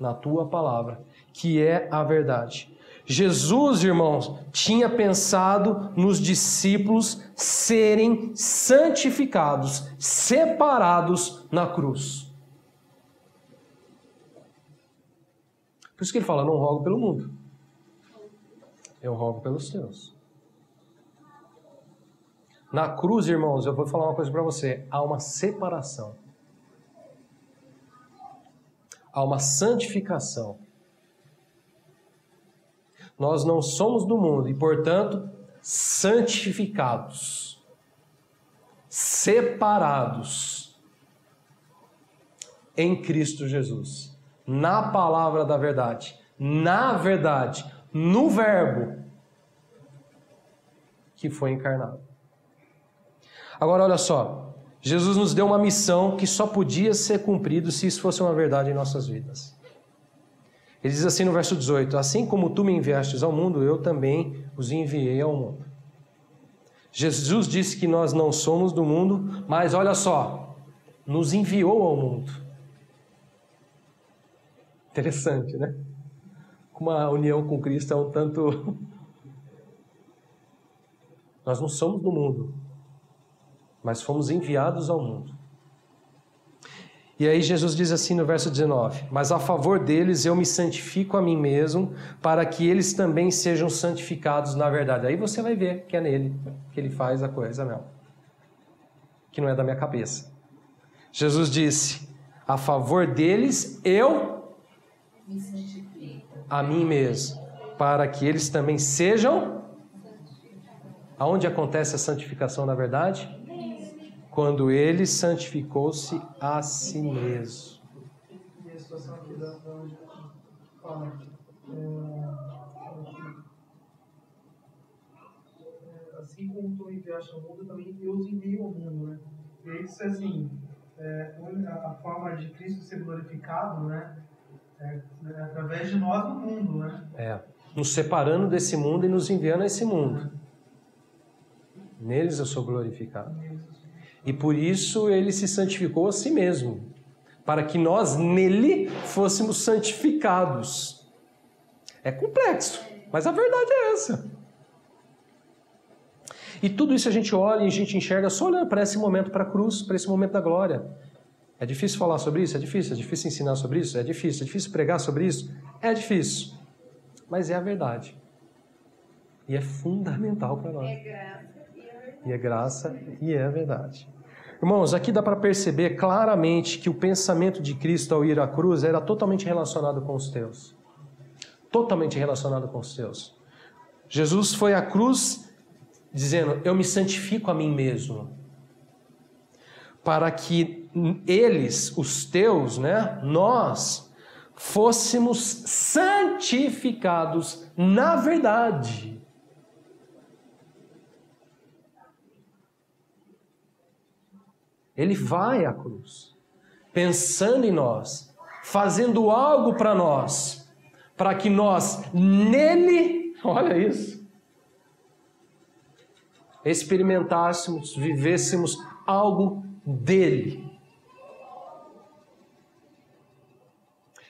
na tua palavra, que é a verdade. Jesus, irmãos, tinha pensado nos discípulos serem santificados, separados na cruz. Por isso que ele fala, não rogo pelo mundo, eu rogo pelos teus. Na cruz, irmãos, eu vou falar uma coisa para você, há uma separação. Há uma santificação. Nós não somos do mundo e, portanto, santificados, separados em Cristo Jesus, na palavra da verdade, na verdade, no Verbo que foi encarnado. Agora, olha só, Jesus nos deu uma missão que só podia ser cumprida se isso fosse uma verdade em nossas vidas. Ele diz assim no verso 18, assim como tu me enviastes ao mundo, eu também os enviei ao mundo. Jesus disse que nós não somos do mundo, mas olha só, nos enviou ao mundo. Interessante, né? Como a união com Cristo é um tanto... Nós não somos do mundo, mas fomos enviados ao mundo. E aí Jesus diz assim no verso 19, mas a favor deles eu me santifico a mim mesmo, para que eles também sejam santificados na verdade. Aí você vai ver que é nele que ele faz a coisa, não. Que não é da minha cabeça. Jesus disse, a favor deles eu me santifico a mim mesmo, para que eles também sejam Aonde acontece a santificação na verdade? Quando ele santificou-se a si mesmo. E a situação aqui da onde fala assim como tu enviaste ao mundo, também eu os envio ao mundo, né? E isso, assim, a forma de Cristo ser glorificado, né? Através de nós no mundo, né? Nos separando desse mundo e nos enviando a esse mundo. Neles eu sou glorificado. E por isso ele se santificou a si mesmo, para que nós nele fôssemos santificados. É complexo, mas a verdade é essa. E tudo isso a gente olha e a gente enxerga só olhando para esse momento, para a cruz, para esse momento da glória. É difícil falar sobre isso? É difícil ensinar sobre isso? É difícil pregar sobre isso? É difícil. Mas é a verdade. E é fundamental para nós. E é graça e é verdade. Irmãos, aqui dá para perceber claramente que o pensamento de Cristo ao ir à cruz era totalmente relacionado com os teus. Totalmente relacionado com os teus. Jesus foi à cruz dizendo, eu me santifico a mim mesmo. Para que eles, os teus, né, nós, fôssemos santificados na verdade. Ele vai à cruz, pensando em nós, fazendo algo para nós, para que nós nele, olha isso, experimentássemos, vivêssemos algo dele.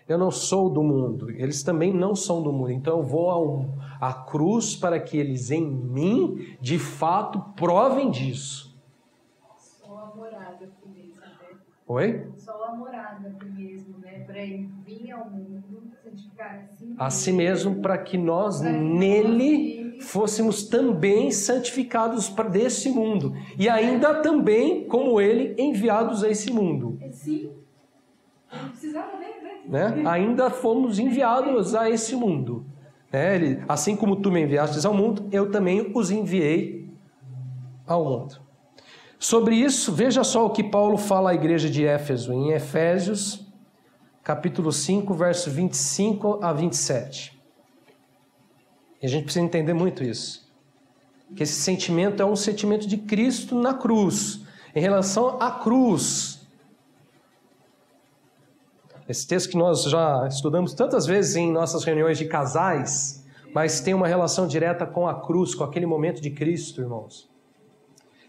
Eu não sou do mundo, eles também não são do mundo, então eu vou à cruz para que eles em mim, de fato, provem disso. Oi? Só a morada mesmo, né? Para ele vir ao mundo, santificar a si mesmo, para que nós nele fôssemos também santificados desse mundo. E ainda também, como ele, enviados a esse mundo. Sim. Não precisava nem, né? Ainda fomos enviados a esse mundo. Ele, assim como tu me enviastes ao mundo, eu também os enviei ao mundo. Sobre isso, veja só o que Paulo fala à igreja de Éfeso, em Efésios, capítulo 5, verso 25 a 27. E a gente precisa entender muito isso. Que esse sentimento é um sentimento de Cristo na cruz, em relação à cruz. Esse texto que nós já estudamos tantas vezes em nossas reuniões de casais, mas tem uma relação direta com a cruz, com aquele momento de Cristo, irmãos.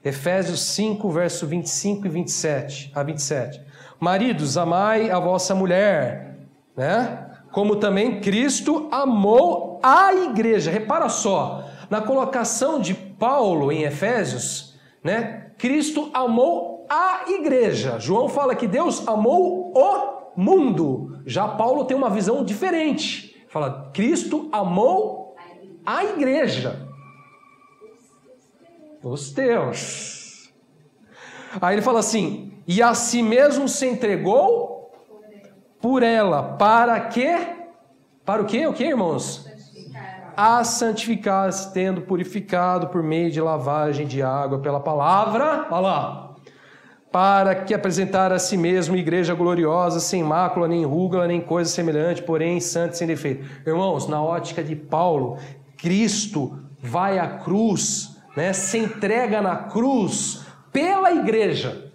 Efésios 5, verso 25 e 27 a 27. Maridos, amai a vossa mulher, né? Como também Cristo amou a igreja. Repara só, na colocação de Paulo em Efésios, né? Cristo amou a igreja. João fala que Deus amou o mundo. Já Paulo tem uma visão diferente. Fala, Cristo amou a igreja. Os teus. Aí ele fala assim, e a si mesmo se entregou por ela, para quê? Para o quê? O quê, irmãos? A santificar, tendo purificado por meio de lavagem de água pela palavra, olha lá, para que apresentar a si mesmo igreja gloriosa, sem mácula, nem ruga, nem coisa semelhante, porém santa e sem defeito. Irmãos, na ótica de Paulo, Cristo vai à cruz, né, se entrega na cruz pela igreja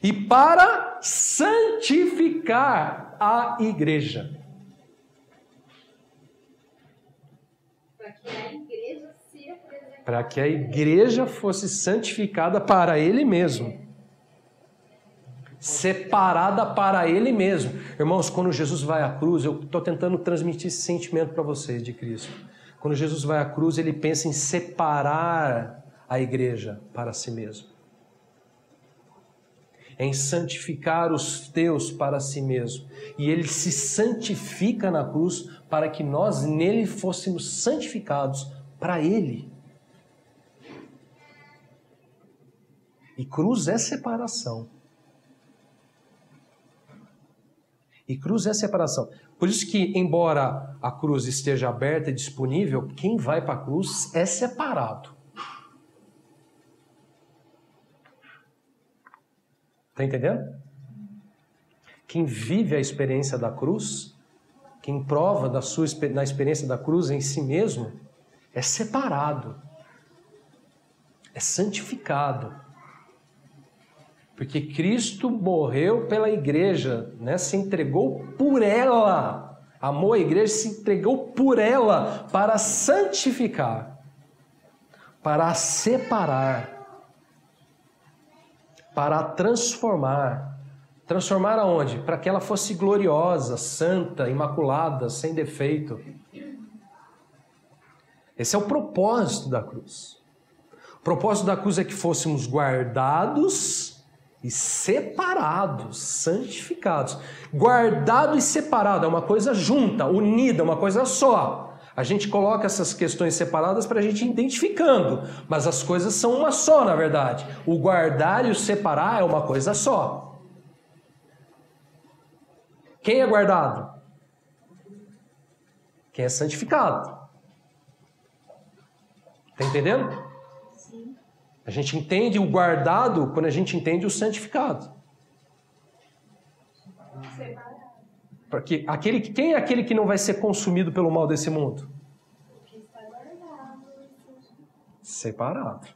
e para santificar a igreja. Para que a igreja fosse santificada para ele mesmo. Separada para ele mesmo. Irmãos, quando Jesus vai à cruz, eu estou tentando transmitir esse sentimento para vocês de Cristo. Quando Jesus vai à cruz, ele pensa em separar a igreja para si mesmo. Em santificar os teus para si mesmo. E ele se santifica na cruz para que nós nele fôssemos santificados para ele. E cruz é separação. E cruz é separação. Por isso que, embora a cruz esteja aberta e disponível, quem vai para a cruz é separado. Está entendendo? Quem vive a experiência da cruz, quem prova na experiência da cruz em si mesmo, é separado, é santificado. Porque Cristo morreu pela igreja, né? Se entregou por ela, amou a igreja, se entregou por ela para santificar, para separar, para transformar. Transformar aonde? Para que ela fosse gloriosa, santa, imaculada, sem defeito. Esse é o propósito da cruz. O propósito da cruz é que fôssemos guardados e separados, santificados. Guardado e separado é uma coisa junta, unida, uma coisa só. A gente coloca essas questões separadas para a gente ir identificando, mas as coisas são uma só, na verdade. O guardar e o separar é uma coisa só. Quem é guardado? Quem é santificado. Está entendendo? Sim. A gente entende o guardado quando a gente entende o santificado. Separado. Porque quem é aquele que não vai ser consumido pelo mal desse mundo? Que está guardado. Separado.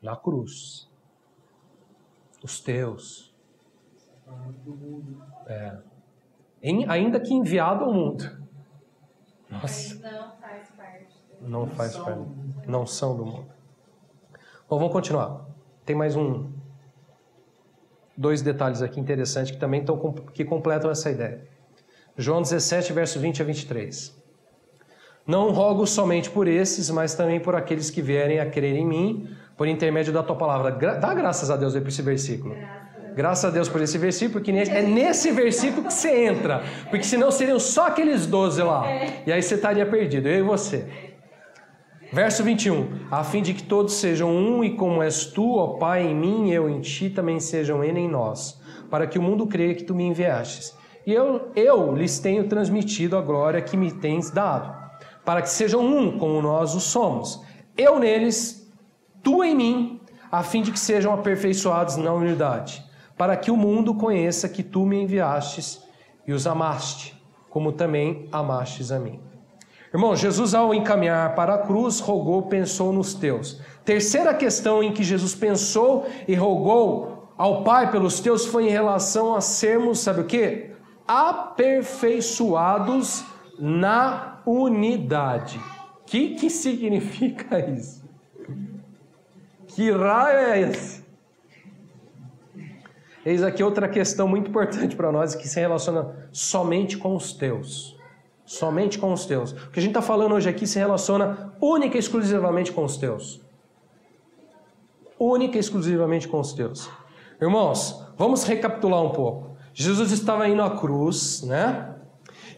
Na cruz. Os teus. Ainda que enviado ao mundo. Nossa. Mas não faz parte. Não faz parte. Não são do mundo. Bom, vamos continuar. Tem mais dois detalhes aqui interessantes que também que completam essa ideia. João 17, verso 20 a 23. Não rogo somente por esses, mas também por aqueles que vierem a crer em mim, por intermédio da tua palavra. Dá graças a Deus aí por esse versículo. Graças a Deus por esse versículo, porque é nesse versículo que você entra. Porque senão seriam só aqueles 12 lá. E aí você estaria perdido, eu e você. Verso 21. A fim de que todos sejam um, e como és tu, ó Pai, em mim, eu em ti, também sejam ele em nós, para que o mundo creia que tu me enviastes. E eu lhes tenho transmitido a glória que me tens dado, para que sejam um, como nós o somos. Eu neles, tu em mim, a fim de que sejam aperfeiçoados na unidade, para que o mundo conheça que tu me enviastes e os amaste, como também amastes a mim. Irmão, Jesus, ao encaminhar para a cruz, rogou, pensou nos teus. Terceira questão em que Jesus pensou e rogou ao Pai pelos teus foi em relação a sermos, sabe o quê? Aperfeiçoados na unidade. O que significa isso? Que raio é esse? Eis aqui outra questão muito importante para nós, que se relaciona somente com os teus. Somente com os teus. O que a gente está falando hoje aqui se relaciona única e exclusivamente com os teus. Única e exclusivamente com os teus. Irmãos, vamos recapitular um pouco. Jesus estava indo à cruz, né?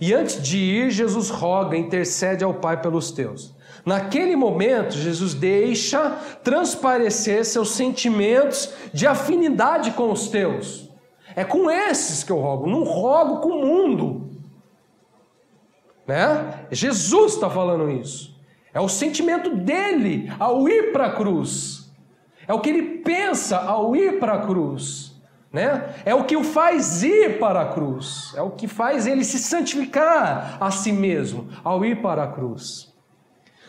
E antes de ir, Jesus roga, intercede ao Pai pelos teus. Naquele momento, Jesus deixa transparecer seus sentimentos de afinidade com os teus. É com esses que eu rogo, não rogo com o mundo. Né? Jesus está falando isso. É o sentimento dele ao ir para a cruz. É o que ele pensa ao ir para a cruz. Né? É o que o faz ir para a cruz. É o que faz ele se santificar a si mesmo ao ir para a cruz.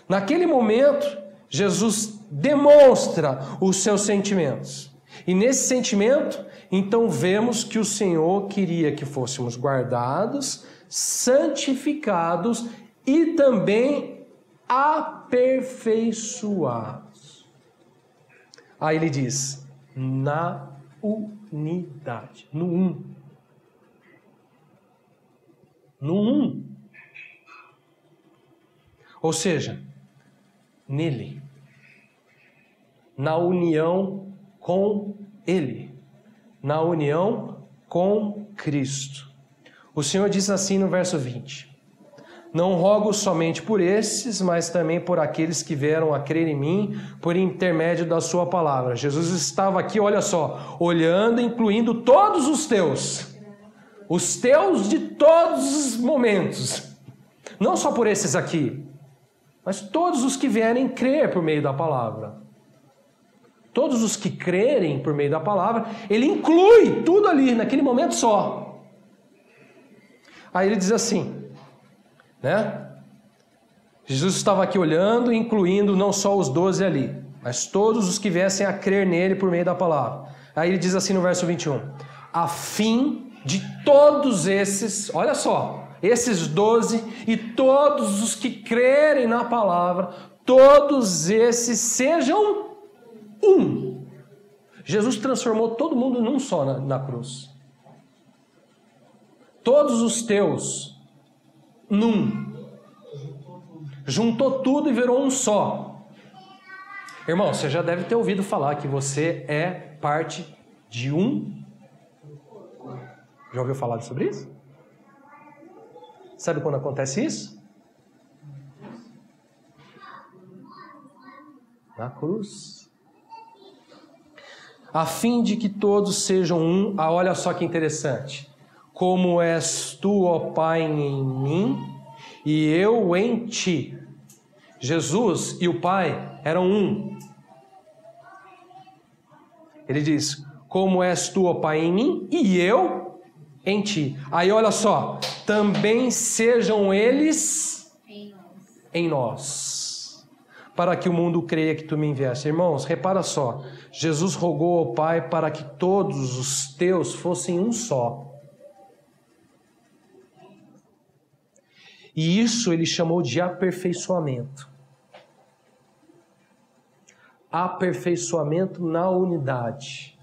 Naquele momento, Jesus demonstra os seus sentimentos. E nesse sentimento, então vemos que o Senhor queria que fôssemos guardados, santificados e também aperfeiçoados. Aí ele diz, na unidade, no um. No um. Ou seja, nele. Na união com ele. Na união com Cristo. O Senhor diz assim no verso 20. Não rogo somente por esses, mas também por aqueles que vieram a crer em mim por intermédio da sua palavra. Jesus estava aqui, olha só, olhando, incluindo todos os teus. Os teus de todos os momentos. Não só por esses aqui, mas todos os que vierem crer por meio da palavra. Todos os que crerem por meio da palavra, ele inclui tudo ali, naquele momento só. Aí ele diz assim, né? Jesus estava aqui olhando, incluindo não só os 12 ali, mas todos os que viessem a crer nele por meio da palavra. Aí ele diz assim no verso 21, a fim de todos esses, olha só, esses 12 e todos os que crerem na palavra, todos esses sejam um. Jesus transformou todo mundo num só na cruz. Todos os teus num. Juntou tudo e virou um só. Irmão, você já deve ter ouvido falar que você é parte de um. Já ouviu falar sobre isso? Sabe quando acontece isso? Na cruz. A fim de que todos sejam um. Ah, olha só que interessante. Como és tu, ó Pai, em mim e eu em ti. Jesus e o Pai eram um. Ele diz, como és tu, ó Pai, em mim e eu em ti. Aí olha só, também sejam eles em nós, para que o mundo creia que tu me enviaste. Irmãos, repara só, Jesus rogou ao Pai para que todos os teus fossem um só. E isso ele chamou de aperfeiçoamento. Aperfeiçoamento na unidade.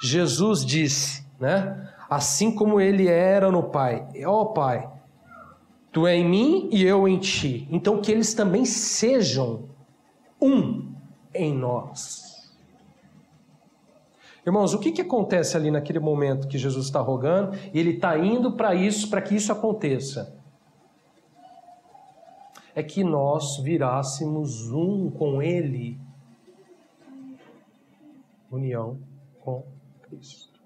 Jesus disse, né? Assim como ele era no Pai, ó Pai, tu é em mim e eu em ti. Então que eles também sejam um em nós. Irmãos, o que acontece ali naquele momento que Jesus está rogando e ele está indo para isso, para que isso aconteça? É que nós virássemos um com ele. União com Cristo.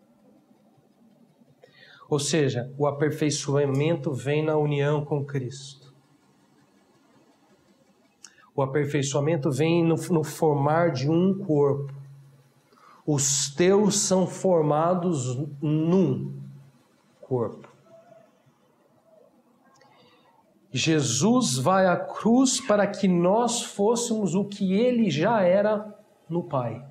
Ou seja, o aperfeiçoamento vem na união com Cristo. O aperfeiçoamento vem no formar de um corpo. Os teus são formados num corpo. Jesus vai à cruz para que nós fôssemos o que ele já era no Pai.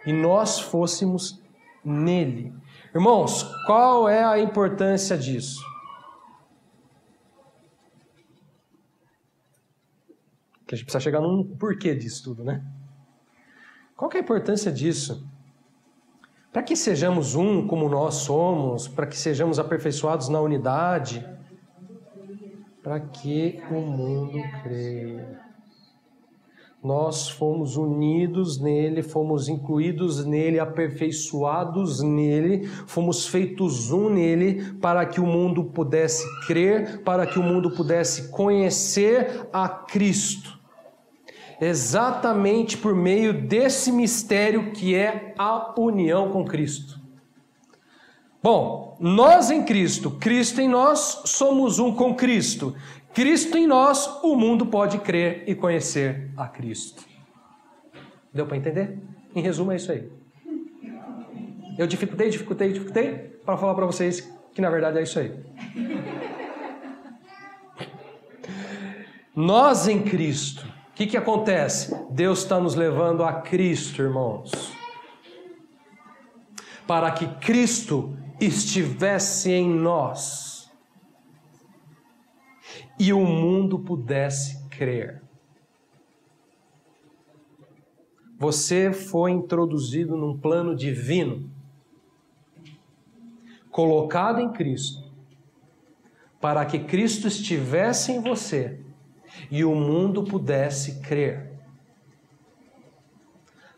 E nós fôssemos nele. Irmãos, qual é a importância disso? Que a gente precisa chegar num porquê disso tudo, né? Qual que é a importância disso? Para que sejamos um como nós somos, para que sejamos aperfeiçoados na unidade, para que o mundo creia. Nós fomos unidos nele, fomos incluídos nele, aperfeiçoados nele, fomos feitos um nele, para que o mundo pudesse crer, para que o mundo pudesse conhecer a Cristo. Exatamente por meio desse mistério que é a união com Cristo. Bom, nós em Cristo, Cristo em nós, somos um com Cristo. Cristo em nós, o mundo pode crer e conhecer a Cristo. Deu para entender? Em resumo, é isso aí. Eu dificultei para falar para vocês que na verdade é isso aí. Nós em Cristo. O que acontece? Deus está nos levando a Cristo, irmãos. Para que Cristo estivesse em nós. E o mundo pudesse crer. Você foi introduzido num plano divino. Colocado em Cristo. Para que Cristo estivesse em você. E o mundo pudesse crer.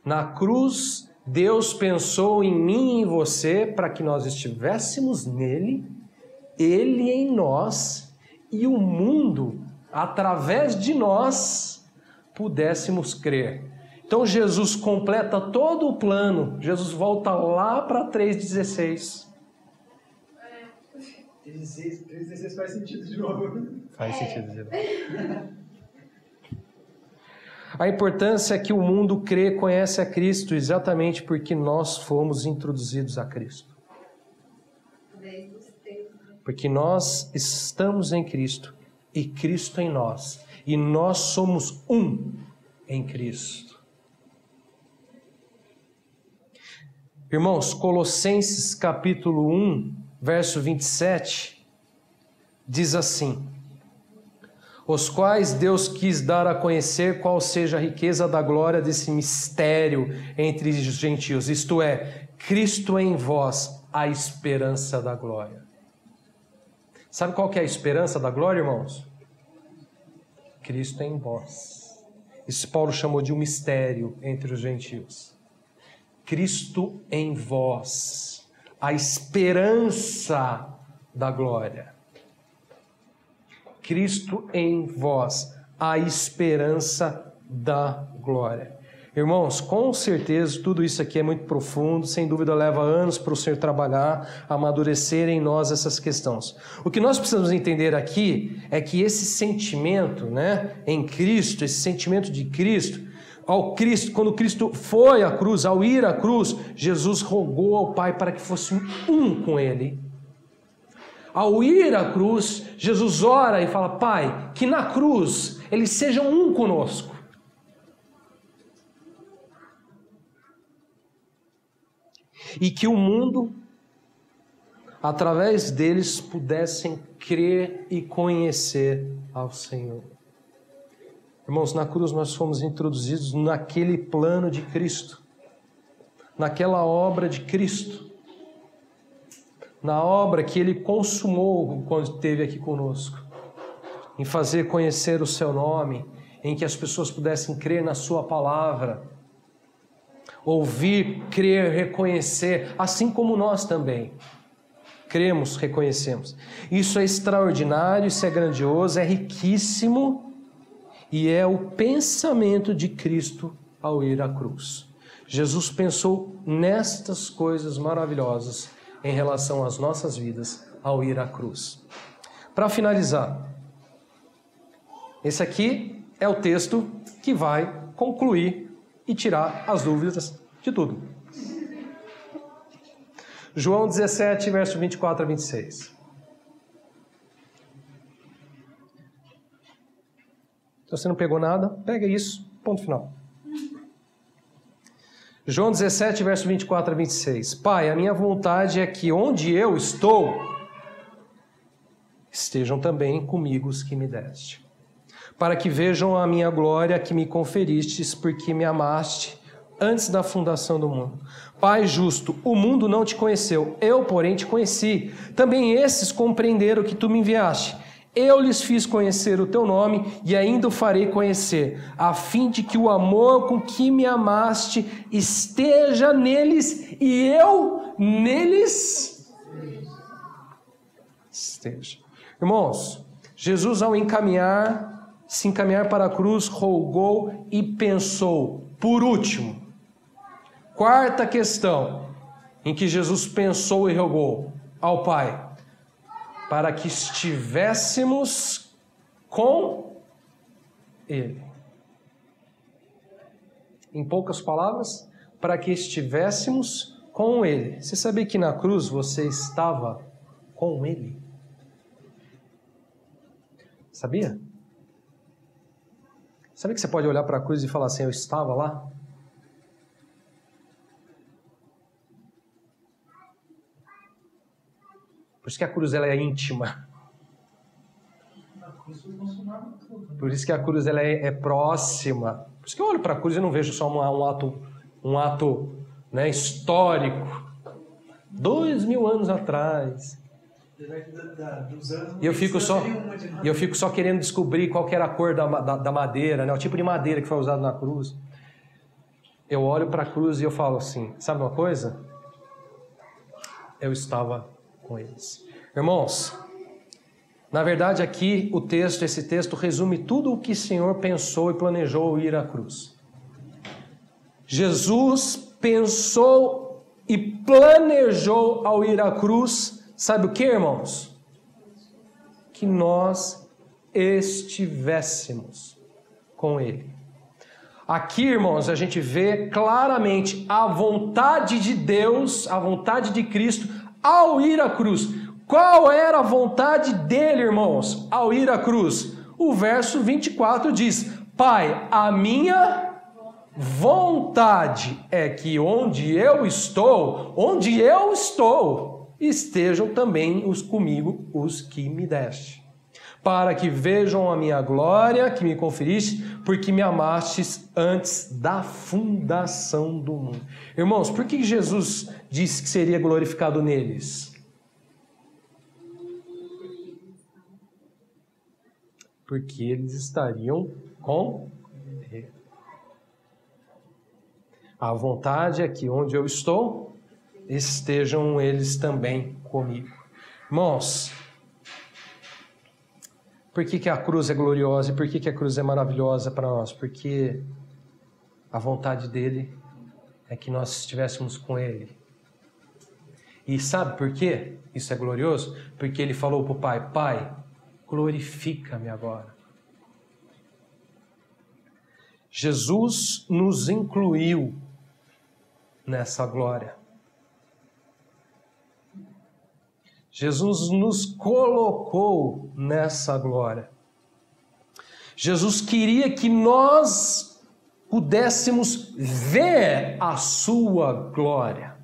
Na cruz, Deus pensou em mim e em você para que nós estivéssemos nele, ele em nós, e o mundo, através de nós, pudéssemos crer. Então Jesus completa todo o plano. Jesus volta lá para 3,16. 3,16 faz sentido de novo. Faz sentido de novo. A importância é que o mundo crê e conhece a Cristo exatamente porque nós fomos introduzidos a Cristo. Porque nós estamos em Cristo e Cristo em nós. E nós somos um em Cristo. Irmãos, Colossenses capítulo 1, verso 27, diz assim: os quais Deus quis dar a conhecer qual seja a riqueza da glória desse mistério entre os gentios, isto é, Cristo em vós, a esperança da glória. Sabe qual que é a esperança da glória, irmãos? Cristo em vós. Isso Paulo chamou de um mistério entre os gentios. Cristo em vós, a esperança da glória. Cristo em vós, a esperança da glória. Irmãos, com certeza tudo isso aqui é muito profundo, sem dúvida leva anos para o Senhor trabalhar, amadurecer em nós essas questões. O que nós precisamos entender aqui é que esse sentimento, em Cristo, esse sentimento de Cristo, quando Cristo foi à cruz, ao ir à cruz, Jesus rogou ao Pai para que fosse um com Ele. Ao ir à cruz, Jesus ora e fala: Pai, que na cruz eles sejam um conosco. E que o mundo, através deles, pudessem crer e conhecer ao Senhor. Irmãos, na cruz nós fomos introduzidos naquele plano de Cristo, naquela obra de Cristo, na obra que Ele consumou quando esteve aqui conosco, em fazer conhecer o Seu nome, em que as pessoas pudessem crer na Sua palavra, ouvir, crer, reconhecer, assim como nós também cremos, reconhecemos. Isso é extraordinário, isso é grandioso, é riquíssimo e é o pensamento de Cristo ao ir à cruz. Jesus pensou nestas coisas maravilhosas em relação às nossas vidas ao ir à cruz. Para finalizar, esse aqui é o texto que vai concluir e tirar as dúvidas de tudo. João 17, verso 24 a 26. Se você não pegou nada, pega isso, ponto final. João 17, verso 24 a 26. Pai, a minha vontade é que onde eu estou, estejam também comigo os que me deste, para que vejam a minha glória que me conferistes, porque me amaste antes da fundação do mundo. Pai justo, o mundo não te conheceu, eu, porém, te conheci. Também esses compreenderam que tu me enviaste. Eu lhes fiz conhecer o teu nome e ainda o farei conhecer, a fim de que o amor com que me amaste esteja neles e eu neles esteja. Irmãos, Jesus, ao se encaminhar para a cruz, rogou e pensou. Por último, quarta questão em que Jesus pensou e rogou ao Pai, para que estivéssemos com Ele. Em poucas palavras, para que estivéssemos com Ele. Você sabia que na cruz você estava com Ele? Sabia? Sabe que você pode olhar para a cruz e falar assim: eu estava lá? Por isso que a cruz ela é íntima. Por isso que a cruz ela é próxima. Por isso que eu olho para a cruz e não vejo só um ato histórico. 2000 anos atrás. E eu fico só querendo descobrir qual que era a cor da madeira, o tipo de madeira que foi usado na cruz. Eu olho para a cruz e eu falo assim: sabe uma coisa? Eu estava com eles. Irmãos, na verdade aqui esse texto resume tudo o que o Senhor pensou e planejou ir à cruz. Jesus pensou e planejou ao ir à cruz, sabe o que, irmãos? Que nós estivéssemos com Ele. Aqui, irmãos, a gente vê claramente a vontade de Deus, a vontade de Cristo ao ir à cruz. Qual era a vontade dele, irmãos, ao ir à cruz? O verso 24 diz: Pai, a minha vontade é que onde eu estou, estejam também comigo os que me deste, para que vejam a minha glória que me conferiste, porque me amastes antes da fundação do mundo. Irmãos, por que Jesus disse que seria glorificado neles? Porque eles estariam com Ele. A vontade é que onde eu estou, estejam eles também comigo. Irmãos, por que a cruz é gloriosa e por que a cruz é maravilhosa para nós? Porque a vontade dele é que nós estivéssemos com Ele. E sabe por quê isso é glorioso? Porque ele falou para o Pai: Pai, glorifica-me agora. Jesus nos incluiu nessa glória. Jesus nos colocou nessa glória. Jesus queria que nós pudéssemos ver a sua glória.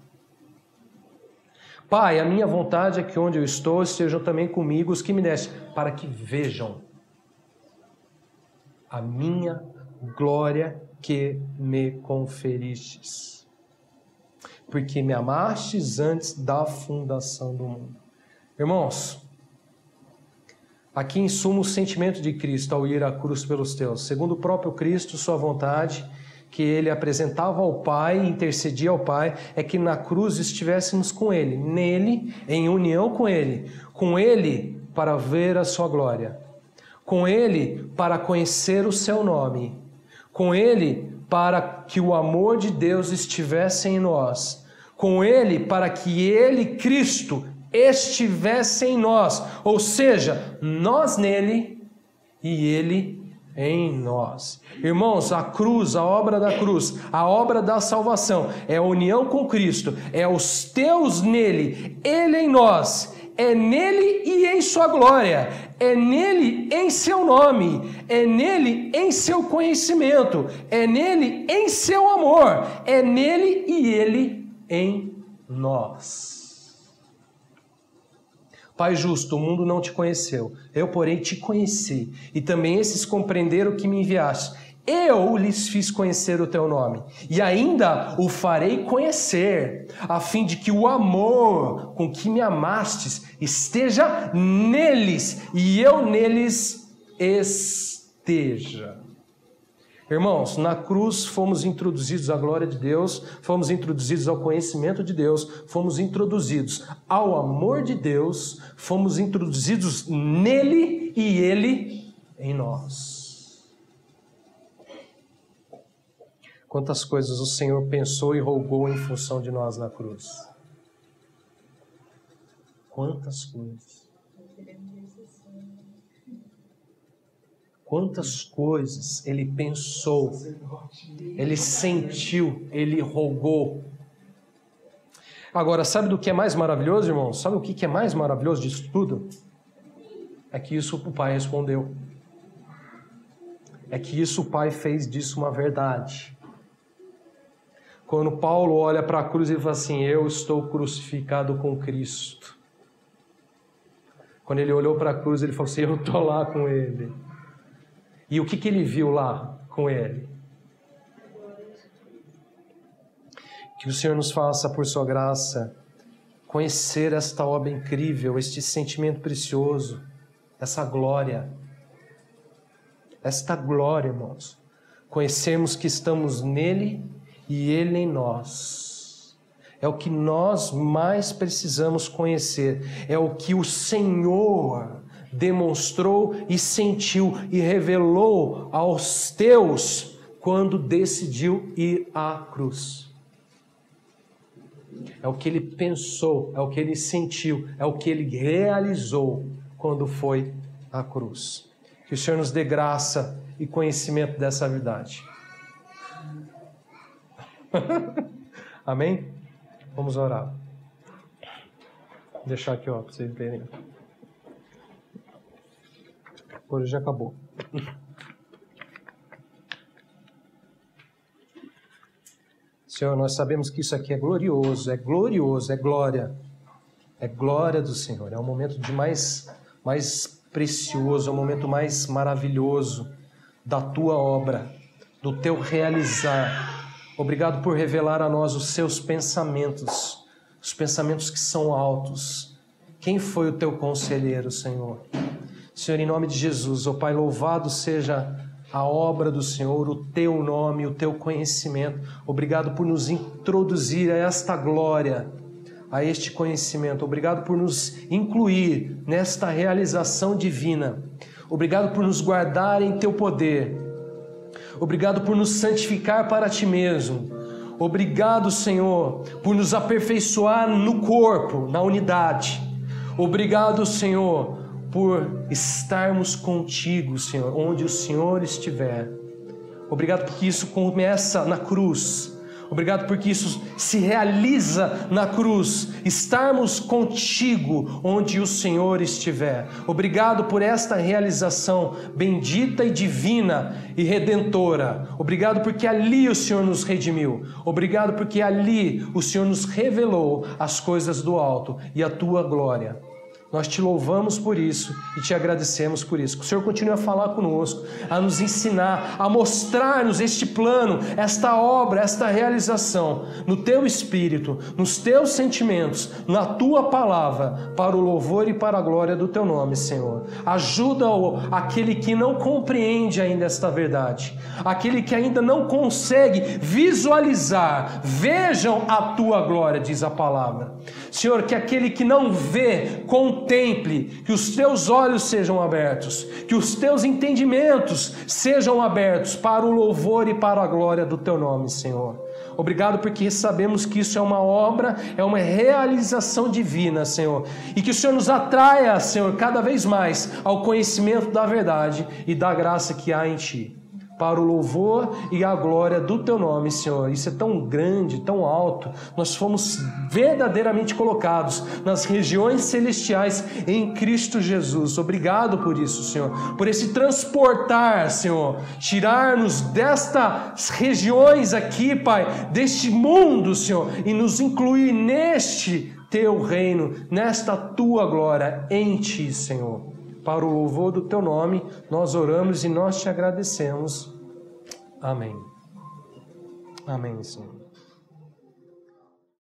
Pai, a minha vontade é que onde eu estou estejam também comigo os que me deste, para que vejam a minha glória que me conferistes, porque me amastes antes da fundação do mundo. Irmãos, aqui em suma o sentimento de Cristo ao ir à cruz pelos teus, segundo o próprio Cristo, sua vontade, que ele apresentava ao Pai, intercedia ao Pai, é que na cruz estivéssemos com Ele, nele, em união com Ele para ver a sua glória, com Ele para conhecer o seu nome, com Ele para que o amor de Deus estivesse em nós, com Ele para que Ele, Cristo, estivesse em nós, ou seja, nós nele e Ele em nós. Irmãos, a cruz, a obra da cruz, a obra da salvação, é a união com Cristo, é os teus nele, Ele em nós, é nele e em sua glória, é nele em seu nome, é nele em seu conhecimento, é nele em seu amor, é nele e Ele em nós. Pai justo, o mundo não te conheceu, eu, porém, te conheci, e também esses compreenderam que me enviaste. Eu lhes fiz conhecer o teu nome, e ainda o farei conhecer, a fim de que o amor com que me amastes esteja neles, e eu neles esteja. Irmãos, na cruz fomos introduzidos à glória de Deus, fomos introduzidos ao conhecimento de Deus, fomos introduzidos ao amor de Deus, fomos introduzidos nele e Ele em nós. Quantas coisas o Senhor pensou e rogou em função de nós na cruz. Quantas coisas. Quantas coisas Ele pensou, Ele sentiu, Ele rogou. Agora, sabe do que é mais maravilhoso, irmãos? Sabe o que é mais maravilhoso disso tudo? É que isso o Pai respondeu. É que isso o Pai fez disso uma verdade. Quando Paulo olha para a cruz e fala assim: eu estou crucificado com Cristo. Quando ele olhou para a cruz, ele falou assim: eu estou lá com Ele. E o que ele viu lá com Ele? Que o Senhor nos faça, por sua graça, conhecer esta obra incrível, este sentimento precioso, essa glória. Esta glória, irmãos. Conhecermos que estamos nele e Ele em nós. É o que nós mais precisamos conhecer. É o que o Senhor demonstrou e sentiu e revelou aos teus quando decidiu ir à cruz. É o que ele pensou, é o que ele sentiu, é o que ele realizou quando foi à cruz. Que o Senhor nos dê graça e conhecimento dessa verdade. Amém? Vamos orar. Vou deixar aqui, para vocês verem. Agora já acabou. Senhor, nós sabemos que isso aqui é glorioso, é glorioso, é glória. É glória do Senhor. É o momento de mais precioso, é o momento mais maravilhoso da Tua obra, do Teu realizar. Obrigado por revelar a nós os Seus pensamentos, os pensamentos que são altos. Quem foi o Teu conselheiro, Senhor? Senhor, em nome de Jesus, ó Pai, louvado seja a obra do Senhor, o Teu nome, o Teu conhecimento. Obrigado por nos introduzir a esta glória, a este conhecimento. Obrigado por nos incluir nesta realização divina. Obrigado por nos guardar em Teu poder. Obrigado por nos santificar para Ti mesmo. Obrigado, Senhor, por nos aperfeiçoar no corpo, na unidade. Obrigado, Senhor, por estarmos contigo, Senhor, onde o Senhor estiver. Obrigado porque isso começa na cruz. Obrigado porque isso se realiza na cruz. Estarmos contigo onde o Senhor estiver. Obrigado por esta realização bendita e divina e redentora. Obrigado porque ali o Senhor nos redimiu. Obrigado porque ali o Senhor nos revelou as coisas do alto e a Tua glória. Nós Te louvamos por isso e Te agradecemos por isso. Que o Senhor continue a falar conosco, a nos ensinar, a mostrar-nos este plano, esta obra, esta realização, no Teu Espírito, nos Teus sentimentos, na Tua palavra, para o louvor e para a glória do Teu nome, Senhor. Ajuda aquele que não compreende ainda esta verdade, aquele que ainda não consegue visualizar. Vejam a Tua glória, diz a palavra. Senhor, que aquele que não vê, contemple, que os Teus olhos sejam abertos, que os Teus entendimentos sejam abertos para o louvor e para a glória do Teu nome, Senhor. Obrigado porque sabemos que isso é uma obra, é uma realização divina, Senhor, e que o Senhor nos atraia, Senhor, cada vez mais ao conhecimento da verdade e da graça que há em Ti, para o louvor e a glória do Teu nome, Senhor. Isso é tão grande, tão alto. Nós fomos verdadeiramente colocados nas regiões celestiais em Cristo Jesus. Obrigado por isso, Senhor, por esse transportar, Senhor, tirar-nos destas regiões aqui, Pai, deste mundo, Senhor, e nos incluir neste Teu reino, nesta Tua glória em Ti, Senhor. Para o louvor do Teu nome, nós oramos e nós Te agradecemos. Amém. Amém, Senhor.